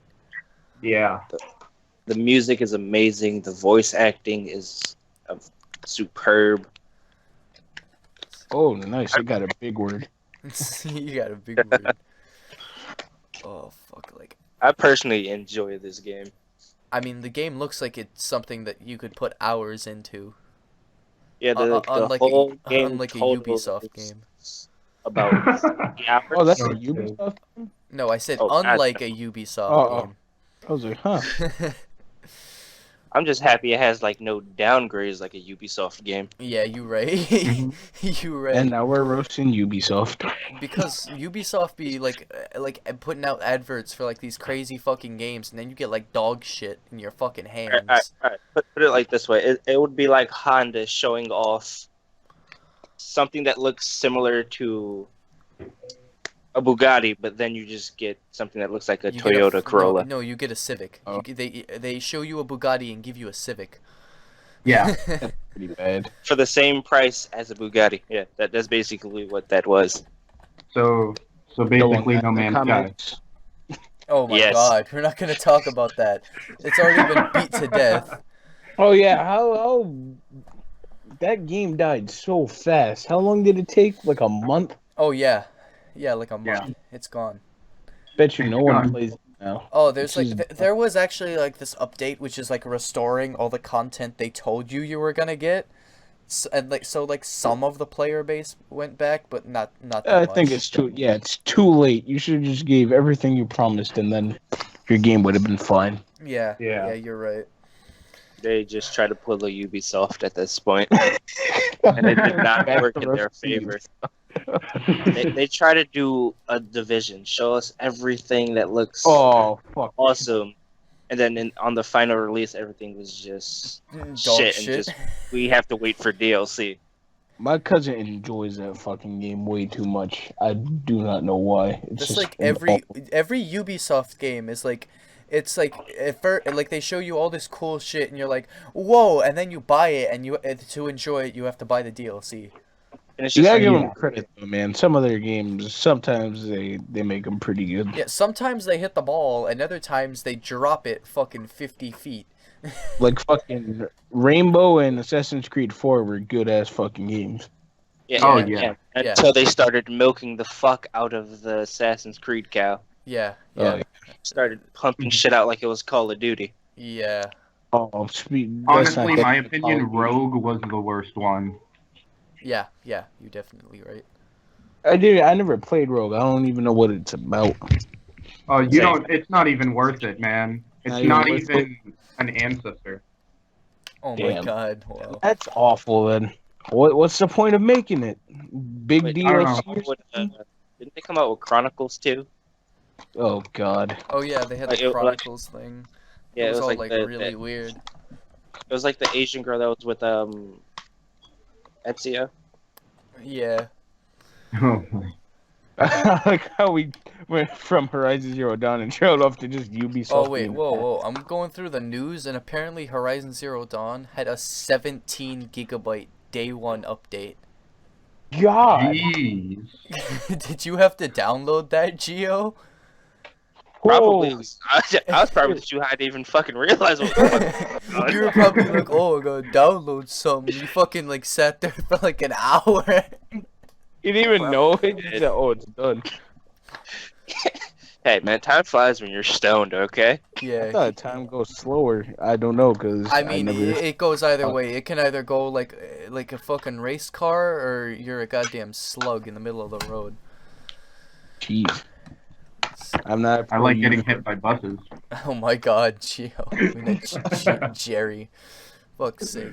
Yeah. The music is amazing. The voice acting is superb. Oh, nice. I got a big word. You got a big word. Oh fuck, like I personally enjoy this game. I mean the game looks like it's something that you could put hours into. Yeah, the Unlike whole a, game unlike a total Ubisoft is game. about 50 hours. Oh, that's a Okay. Ubisoft? No, I said Oh, God. unlike a Ubisoft Oh. game. I was like, huh. I'm just happy it has like no downgrades like a Ubisoft game. Yeah, you right. Mhm. You right. And now we're roasting Ubisoft. Because Ubisoft be like putting out adverts for like these crazy fucking games, and then you get like dog shit in your fucking hands. All right. Put it like this way: it would be like Honda showing off something that looks similar to a Bugatti, but then you just get something that looks like a You get Toyota Corolla No, you get a Civic. Oh. They show you a Bugatti and give you a Civic. Yeah. Pretty bad. for the same price as a Bugatti. Yeah, that's basically what that was. So basically No Man's Sky. Comments. Oh my Yes. god, we're not gonna talk about that. It's already been beat to death. Oh yeah, how that game died so fast. How long did it take? Like a month? Oh yeah, like a month. Yeah. It's gone. Bet you It's no one gone. plays it now. Oh, there's Which like is- there was actually like this update which is like restoring all the content they told you were gonna get, and like some of the player base went back, but not that I much. think it's too. Yeah, it's too late. You should have just gave everything you promised, and then your game would have been fine. Yeah, Yeah. you're right. They just try to pull a Ubisoft at this point, and it did not Back work to in their Rust favor. They try to do a Division, show us everything that looks Oh fuck! awesome, and then on the final release, everything was just Dog shit, and just we have to wait for DLC. My cousin enjoys that fucking game way too much. I do not know why. It's Just just like every Ubisoft game is like, it's like at first, like they show you all this cool shit and you're like, whoa, and then you buy it and to enjoy it you have to buy the DLC. And it's You just gotta like, give them credit, though, man. Some of their games, sometimes they make them pretty good. Yeah, sometimes they hit the ball and other times they drop it fucking 50 feet. Like fucking Rainbow and Assassin's Creed 4 were good ass fucking games. yeah, Oh, yeah, yeah. until they started milking the fuck out of the Assassin's Creed cow. Yeah, Oh, Started pumping shit out like it was Call of Duty. yeah. Oh, sweet. Honestly, my opinion, Rogue was the worst one. Yeah, you're definitely right. I never played Rogue. I don't even know what it's about. Oh, you Same. don't. It's not even worth it, man. It's Not not even worth even an ancestor. Oh my Damn. god, wow. That's awful. Then what's the point of making it? Big Wait, I don't DLC? know. or What, something? didn't they come out with Chronicles too? Oh god. Oh yeah, they had Like, the it- Chronicles thing. Yeah, it was all like like the, really the- weird. it was like the Asian girl that was with Ezio. Yeah. Oh, I like how we went from Horizon Zero Dawn and trailed off to just Ubisoft. Oh wait, being- whoa. I'm going through the news and apparently Horizon Zero Dawn had a 17 gigabyte day one update. God. jeez. Did you have to download that, Geo? Probably. Holy I was probably too high to even fucking realize what the fuck was going on. You were probably like, oh, I gotta download something. You fucking like sat there for like an hour. You didn't even know it. did. You said, oh, it's done. Hey man, time flies when you're stoned, okay? I Yeah. thought time goes slower. I don't know because I mean, never. it goes either way. It can either go like a fucking race car, or you're a goddamn slug in the middle of the road. Jeez. I'm not. I like getting hit by buses. Oh my god, Geo. I mean, Jerry. Fuck's sake.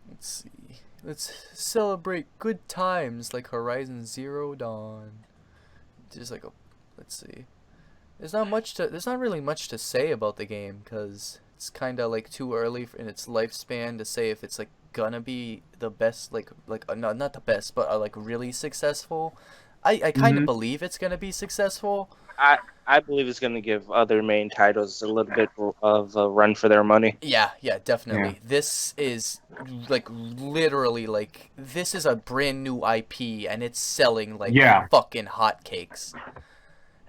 Let's see. Let's celebrate good times like Horizon Zero Dawn. There's like a. Let's see. There's not really much to say about the game because it's kind of like too early in its lifespan to say if it's like gonna be the best, not the best, but like really successful. I kind of Mhm. believe it's gonna be successful. I believe it's going to give other main titles a little bit of a run for their money. Yeah, definitely. This is like literally like this is a brand new IP and it's selling like Yeah. fucking hotcakes.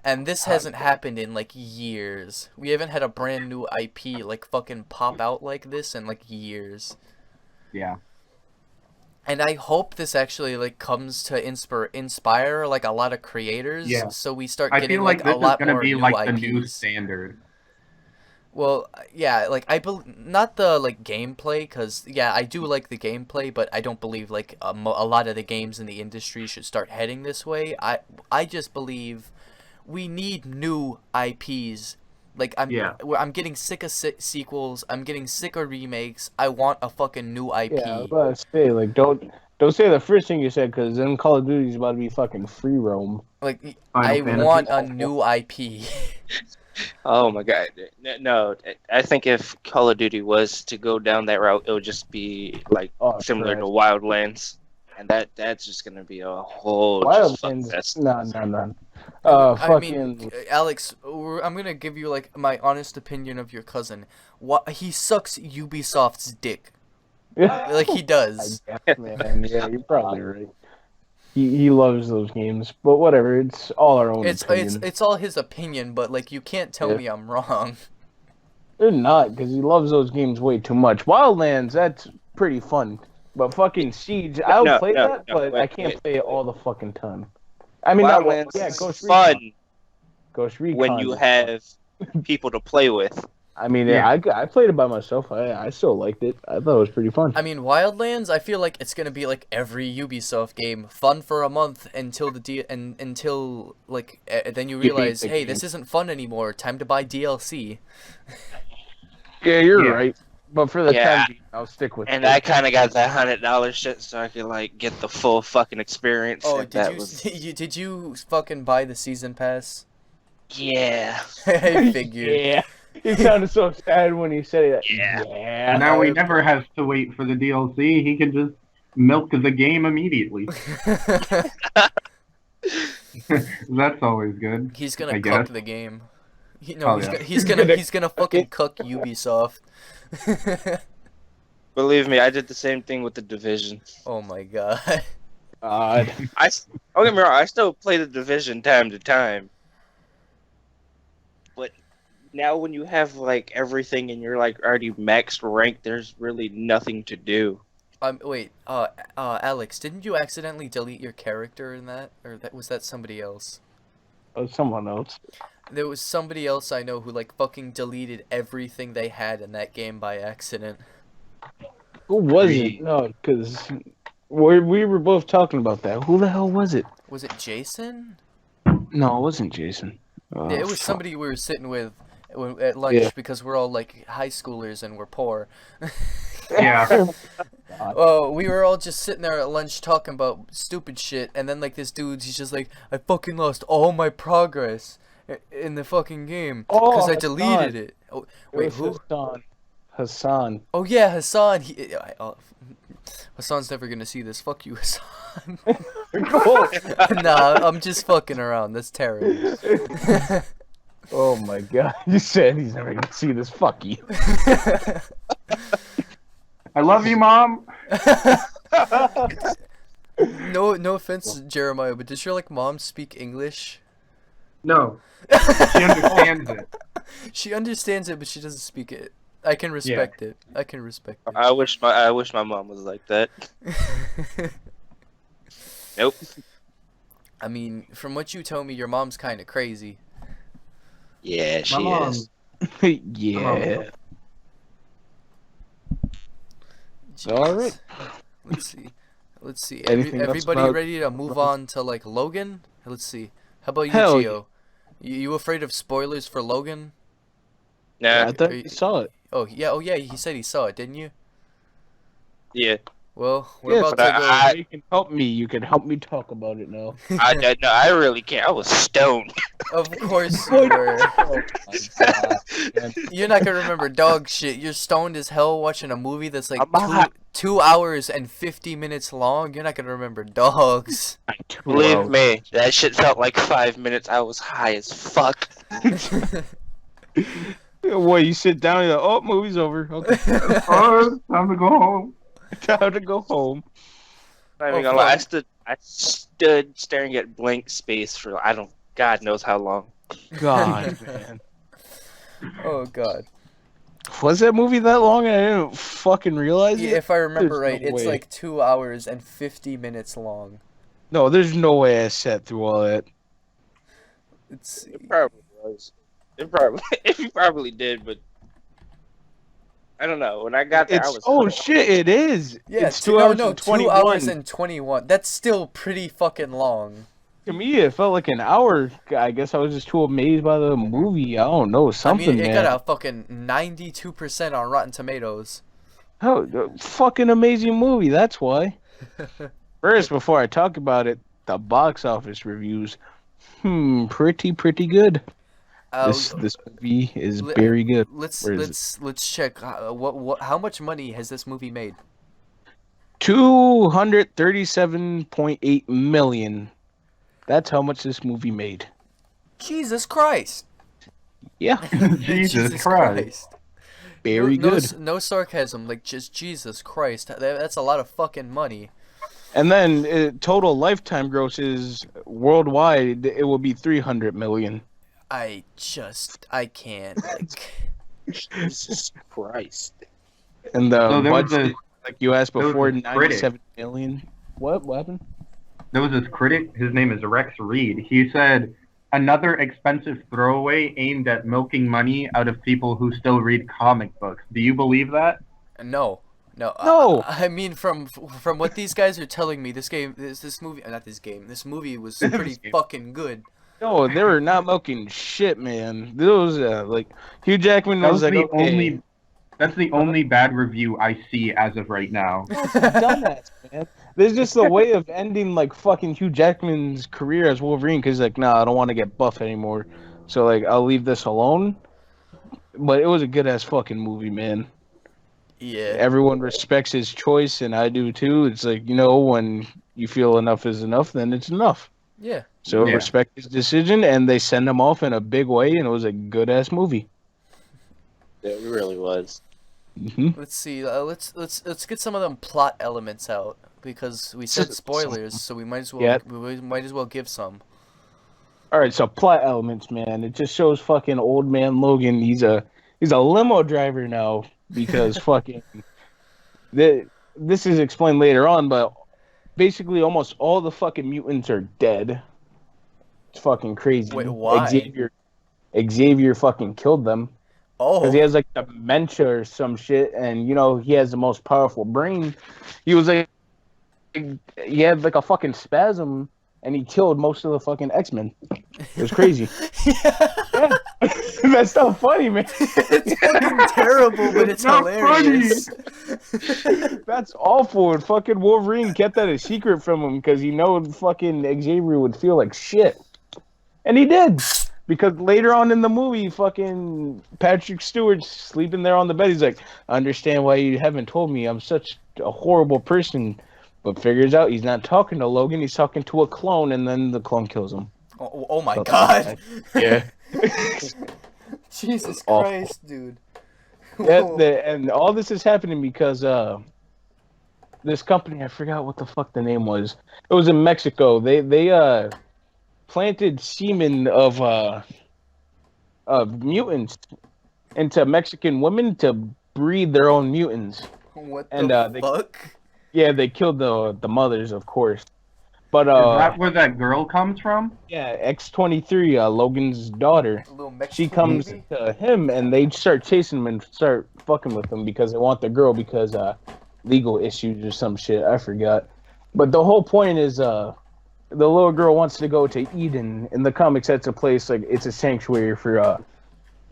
And this hasn't happened in like years. We haven't had a brand new IP like fucking pop out like this in like years. Yeah. And I hope this actually like comes to inspire like a lot of creators, Yeah. so we start I getting feel like like this a is lot gonna more be new like the IPs. new standard. Well, yeah, like not the like gameplay, cause yeah, I do like the gameplay, but I don't believe like a lot of the games in the industry should start heading this way. I just believe we need new IPs. Like I'm getting sick of sequels. I'm getting sick of remakes. I want a fucking new IP. Yeah, I was about to say, like, don't say the first thing you said, because then Call of Duty's about to be fucking free roam. Like I Final Fantasy. want a new IP. Oh my god. No, I think if Call of Duty was to go down that route, it would just be like similar to Wildlands. And that's just going to be a whole just fuck Wildlands, fest. no. I mean, Alex, I'm gonna give you like my honest opinion of your cousin. What he sucks Ubisoft's dick, like he does. Man, yeah, you're probably right. He loves those games, but whatever. It's all our own opinion. It's all his opinion, but like you can't tell me I'm wrong. They're not, because he loves those games way too much. Wildlands, that's pretty fun, but fucking Siege, I'll play that, but I can't play it all the fucking time. I mean, Wildlands Ghost is fun Recon. Ghost Recon when you have people to play with. I mean, I played it by myself. I still liked it. I thought it was pretty fun. I mean, Wildlands, I feel like it's gonna be like every Ubisoft game, fun for a month until until like then you realize, hey, this isn't fun anymore. Time to buy DLC. Yeah, you're right. But for the time being, I'll stick with it. And I kind of got that $100 shit so I could like get the full fucking experience. Oh, did you fucking buy the season pass? Yeah. I figured. Yeah. He sounded so sad when he said it. Yeah. And now he never has to wait for the DLC. He can just milk the game immediately. That's always good. He's gonna I cook guess. the game. He's yeah. he's gonna fucking cook Ubisoft. Believe me, I did the same thing with the Division. Oh my god. Don't get me wrong, I still play the Division time to time. But now when you have like everything and you're like already maxed rank, there's really nothing to do. Wait, Alex, didn't you accidentally delete your character in that? Or was that somebody else? Oh, someone else. There was somebody else I know who like fucking deleted everything they had in that game by accident. Who was it? No, because we were both talking about that. Who the hell was it? Was it Jason? No, it wasn't Jason. Yeah, it was somebody we were sitting with at lunch because we're all like high schoolers and we're poor. Yeah. Oh, we were all just sitting there at lunch talking about stupid shit, and then like this he's just like, I fucking lost all my progress in the fucking game because I deleted it. Oh, wait, who? Hassan. Oh yeah, Hassan. Hassan's never gonna see this. Fuck you, Hassan. Nah, I'm just fucking around. That's terrible. Oh my god, you said he's never gonna see this. Fuck you. I love you, Mom. No offense, Jeremiah, but does your like mom speak English? No. She understands it. She understands it, but she doesn't speak it. I can respect it. I can respect it. I wish my mom was like that. Nope. I mean, from what you told me, your mom's kind of crazy. Yeah, she mom. is. Yeah. All right. Let's see. Anything else Everybody about- ready to move on to like Logan? Let's see. How about you, Hell Gio? You afraid of spoilers for Logan? Nah. I thought you saw it. Oh yeah, he said he saw it, didn't you? Yeah. Well, we're Yes, about to go. you can help me. You can help me talk about it now. No, I really can't. I was stoned. Of course you were. Oh my god, man. You're not gonna remember dog shit. You're stoned as hell watching a movie that's like I'm hot. 2 hours and 50 minutes long. You're not gonna remember dogs. Believe me, that shit felt like 5 minutes. I was high as fuck. Well, you sit down and you're like, oh, movie's over. Okay, Oh, time to go home. time to go home. Not even Oh, gonna lie, fuck. I stood staring at blank space for God knows how long. God, man. Oh god. Was that movie that long and I didn't fucking realize Yeah, it? if I remember There's right, no it's way. like 2 hours and 50 minutes long. No, there's no way I sat through all that. It's It probably was. It probably did, but I don't know. When I got there, I was Shit, it is. yeah, It's two, 2 no, hours no, and 2 21. hours and 21. That's still pretty fucking long. To me, it felt like an hour. I guess I was just too amazed by the movie. I don't know, something, I mean, it man. got a fucking 92% on Rotten Tomatoes. Oh, fucking amazing movie. That's why. First, before I talk about it, the box office reviews. Pretty good. This movie is li- very good. Let's Where is it? let's check what how much money has this movie made? 237.8 million. That's how much this movie made. Jesus Christ. Yeah, Jesus Christ. very no, good. No sarcasm, like just Jesus Christ. That's a lot of fucking money. And then total lifetime gross is worldwide. It will be 300 million. I can't. Like, Jesus Christ. And the So there was budget, like you asked there was before, this critic. 97 million. What happened? There was this critic, his name is Rex Reed. He said, another expensive throwaway aimed at milking money out of people who still read comic books. Do you believe that? no. No. I mean, from what these guys are telling me, this movie was pretty fucking good. No, they were not milking shit, man. Those like Hugh Jackman That was was like, the okay. only. That's the only bad review I see as of right now. Dumbass, man. There's just a way of ending like fucking Hugh Jackman's career as Wolverine because like, nah, I don't want to get buff anymore. So like, I'll leave this alone. But it was a good ass fucking movie, man. Yeah. Everyone respects his choice, and I do too. It's like, when you feel enough is enough, then it's enough. Yeah. So Yeah. respect his decision, and they send him off in a big way, and it was a good ass movie. It really was. Let's see. Let's get some of them plot elements out because we said spoilers, so we might as well Yeah. we might as well give some. All right, so plot elements, man. It just shows fucking old man Logan. He's a limo driver now because fucking this is explained later on, but basically almost all the fucking mutants are dead. It's fucking crazy. Wait, why? Xavier fucking killed them because he Oh. has like dementia or some shit, and he has the most powerful brain. He was like, he had like a fucking spasm, and he killed most of the fucking X-Men. It was crazy. Yeah. That's not funny, man. It's fucking terrible, but it's not hilarious. That's awful. And fucking Wolverine kept that a secret from him because he knew fucking Xavier would feel like shit. And he did. Because later on in the movie, fucking Patrick Stewart's sleeping there on the bed. He's like, I understand why you haven't told me. I'm such a horrible person. But figures out he's not talking to Logan. He's talking to a clone, and then the clone kills him. Oh my god. Yeah. Jesus Awful. Christ, dude. Yeah, Whoa. and all this is happening because this company, I forgot what the fuck the name was. It was in Mexico. They planted semen of mutants into Mexican women to breed their own mutants. What and, the fuck? Yeah, they killed the mothers, of course. But Is that where that girl comes from? yeah, X-23, Logan's daughter. A little Mexican She comes baby? to him, and they start chasing him and start fucking with him because they want the girl because legal issues or some shit. I forgot. But the whole point is the little girl wants to go to Eden. In the comics, that's a place, like, it's a sanctuary for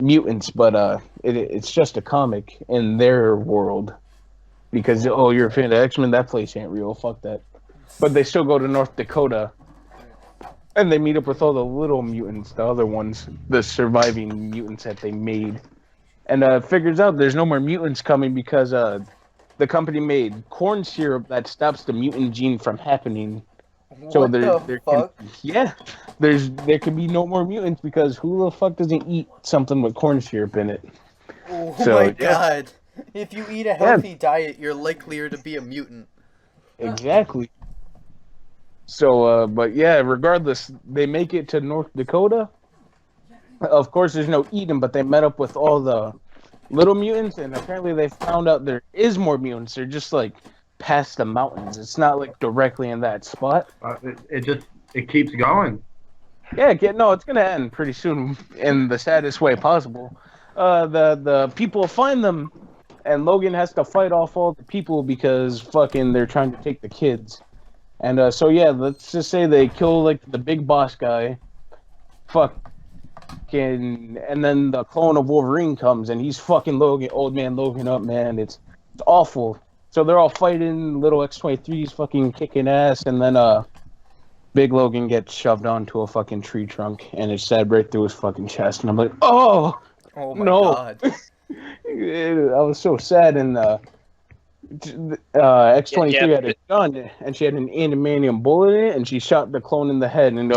mutants, but it's just a comic in their world. because oh, you're a fan of X-Men. That place ain't real. Fuck that. But they still go to North Dakota and they meet up with all the little mutants, the other ones, the surviving mutants that they made, and figures out there's no more mutants coming because the company made corn syrup that stops the mutant gene from happening. So What the there can fuck? there can be no more mutants because who the fuck doesn't eat something with corn syrup in it? Oh So, my yeah. god. If you eat a healthy diet, you're likelier to be a mutant. Exactly. So, but yeah, regardless, they make it to North Dakota. Of course, there's no Eden, but they met up with all the little mutants, and apparently they found out there is more mutants. They're just like past the mountains. It's not like directly in that spot. It keeps going. Yeah, no, it's gonna end pretty soon in the saddest way possible. The people find them, and Logan has to fight off all the people because fucking they're trying to take the kids. And so yeah, let's just say they kill like the big boss guy. Fucking, and then the clone of Wolverine comes and he's fucking Logan, old man Logan up, man. It's awful. So they're all fighting. Little X-23's fucking kicking ass, and then Big Logan gets shoved onto a fucking tree trunk, and it's stabbed right through his fucking chest. And I'm like, oh Oh my no! god. I was so sad. And X-23 Yeah, had a gun, and she had an adamantium bullet in it, and she shot the clone in the head, and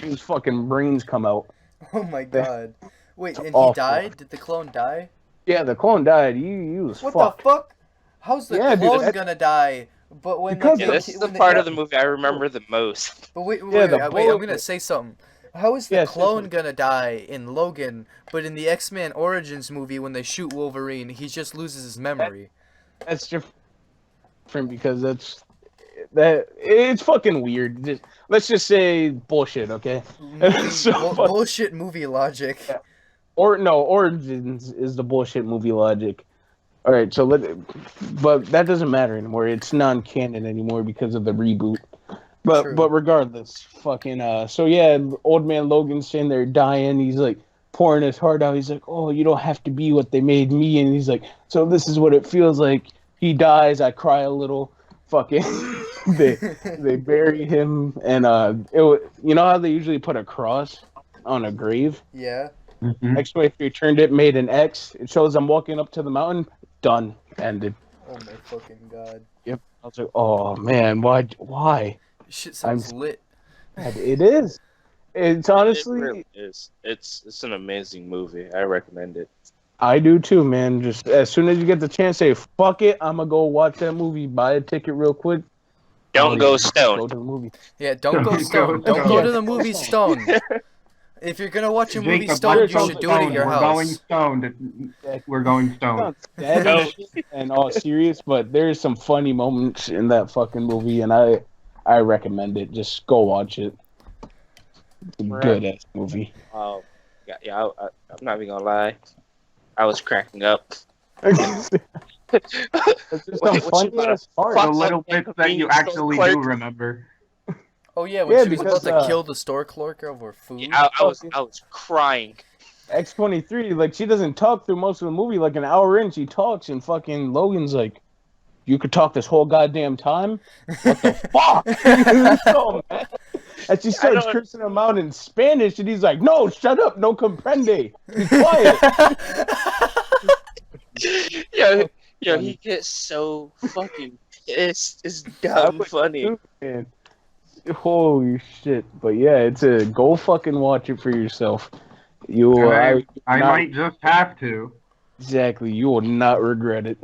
his fucking brains come out. Oh my god. Wait, and he awful. died? Did the clone die? Yeah, the clone died. He was What fucked. the fuck? How's the Yeah, dude, clone that's- gonna die? But when Because Yeah, the, this is the when part of the movie I remember the most. But wait, Yeah, the wait, I'm bullet- gonna say something. How is the Yeah, say clone something. gonna die in Logan, but in the X-Men Origins movie when they shoot Wolverine, he just loses his memory? That's different because it's fucking weird. Let's just say bullshit, okay? So fuck- Bullshit movie logic. Yeah. Origins is the bullshit movie logic. All right, but that doesn't matter anymore. It's non-canon anymore because of the reboot. True. But regardless, fucking so yeah, old man Logan's sitting there dying. He's like pouring his heart out. He's like, "Oh, you don't have to be what they made me." And he's like, "So this is what it feels like." He dies. I cry a little. Fucking, they bury him, and you know how they usually put a cross on a grave. Yeah. Mhm. X-23 turned it, made an X. It shows I'm walking up to the mountain. Done. Ended. Oh my fucking god. Yep. I was like, oh man, why? Shit sounds lit. It is. It's honestly, It really is. It's an amazing movie. I recommend it. I do too, man. Just as soon as you get the chance, say fuck it. I'm gonna go watch that movie. Buy a ticket real quick. Don't go Go stone. to the movie. Yeah, don't go stone. Don't go to the movie stone. If you're gonna watch a movie Jacob, stone, let's you go should do it at stoned. your We're house. going stoned. We're going stoned. That No. is shit and all serious, but there's some funny moments in that fucking movie, and I recommend it. Just go watch it. It's a good ass movie. I'm not even gonna lie. I was cracking up. It's just some What you funny about ass part. The Fuck little some bits that you convenience actually store do clerk. remember. Oh yeah, when Yeah, she was because, about to kill the store clerk over food. Yeah, I was crying. X-23, like she doesn't talk through most of the movie. Like an hour in, she talks, and fucking Logan's like, "You could talk this whole goddamn time." What the fuck? He's so mad. And she starts don't- cursing him out in Spanish, and he's like, "No, shut up, no comprende, be quiet." Yo, he gets so fucking pissed. It's I dumb would funny. too, man. Holy shit! But yeah, it's a go fucking watch it for yourself. You will, I not- might just have to. exactly. You will not regret it.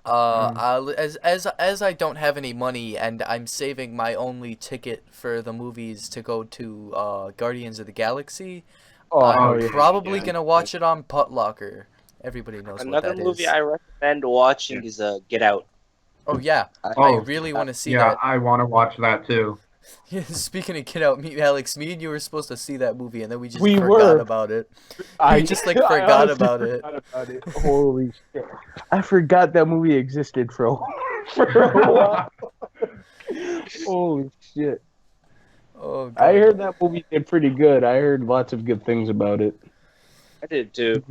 As I don't have any money and I'm saving my only ticket for the movies to go to Guardians of the Galaxy, I'm yeah. probably yeah. gonna watch it on Putlocker. Everybody knows Another what that movie is. I recommend watching is Get Out. Oh yeah, I Oh, really want to see Yeah, that. I want to watch that too. Speaking of Get Out, Alex, me and you were supposed to see that movie and then we just We forgot were. about it. I just, like, I forgot honestly about it. forgot about it. Holy shit! I forgot that movie existed for a while. Holy shit! Oh god. I heard that movie did pretty good. I heard lots of good things about it. I did too.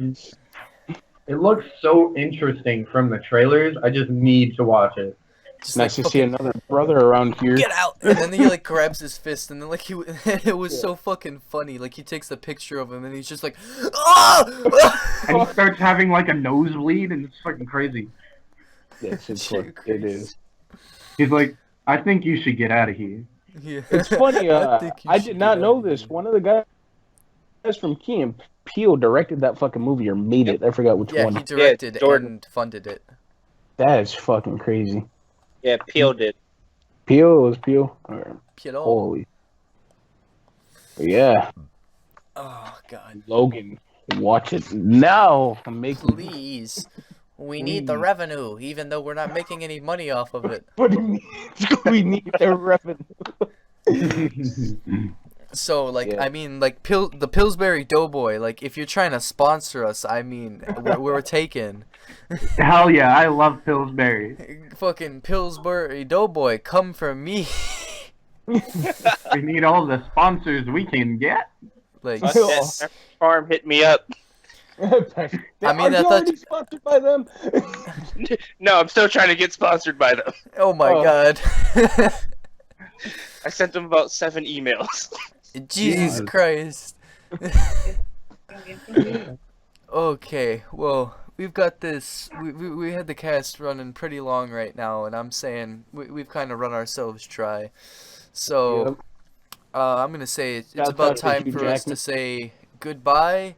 It looks so interesting from the trailers. I just need to watch it. Just Nice like to see fucking another brother around here. get out, and then he like grabs his fist, and then like it was so fucking funny. Like he takes the picture of him, and he's just like, ah! And he starts having like a nosebleed, and it's fucking crazy. Yes, it's Shit, what it is. He's like, I think you should get out of here. Yeah. It's funny. think you I should did get not out know of this. here. One of the guys from Key and Peele directed that fucking movie or made it. I forgot which Yeah, one. he directed Jordan. and funded it. That is fucking crazy. Yeah, Peel did. Peele was Peele. Or, Piano. holy. But yeah, Oh god. Logan, watch it now. I'm making. Please. We need the revenue, even though we're not making any money off of it. But we need the revenue. So, like, Yeah. I mean, like, the Pillsbury Doughboy, like, if you're trying to sponsor us, I mean, we're taken. Hell yeah, I love Pillsbury. Fucking Pillsbury Doughboy, come for me. We need all the sponsors we can get. Like, Fuck that farm hit me up. I mean, Are I you thought already sponsored by them? No, I'm still trying to get sponsored by them. oh my Oh. god. I sent them about 7 emails. Jesus Christ. Okay, well, we've got this. We had the cast running pretty long right now, and I'm saying we've kind of run ourselves dry. So, Yep. I'm gonna say it's Shouts about out to time Hugh for us to Jackman. say goodbye.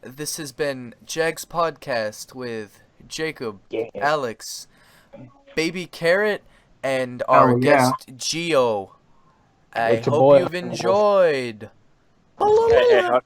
This has been Jags Podcast with Jacob, Yeah. Alex, Baby Carrot, and our Oh, yeah. guest Geo. I It's a hope boy. you've enjoyed. Hey,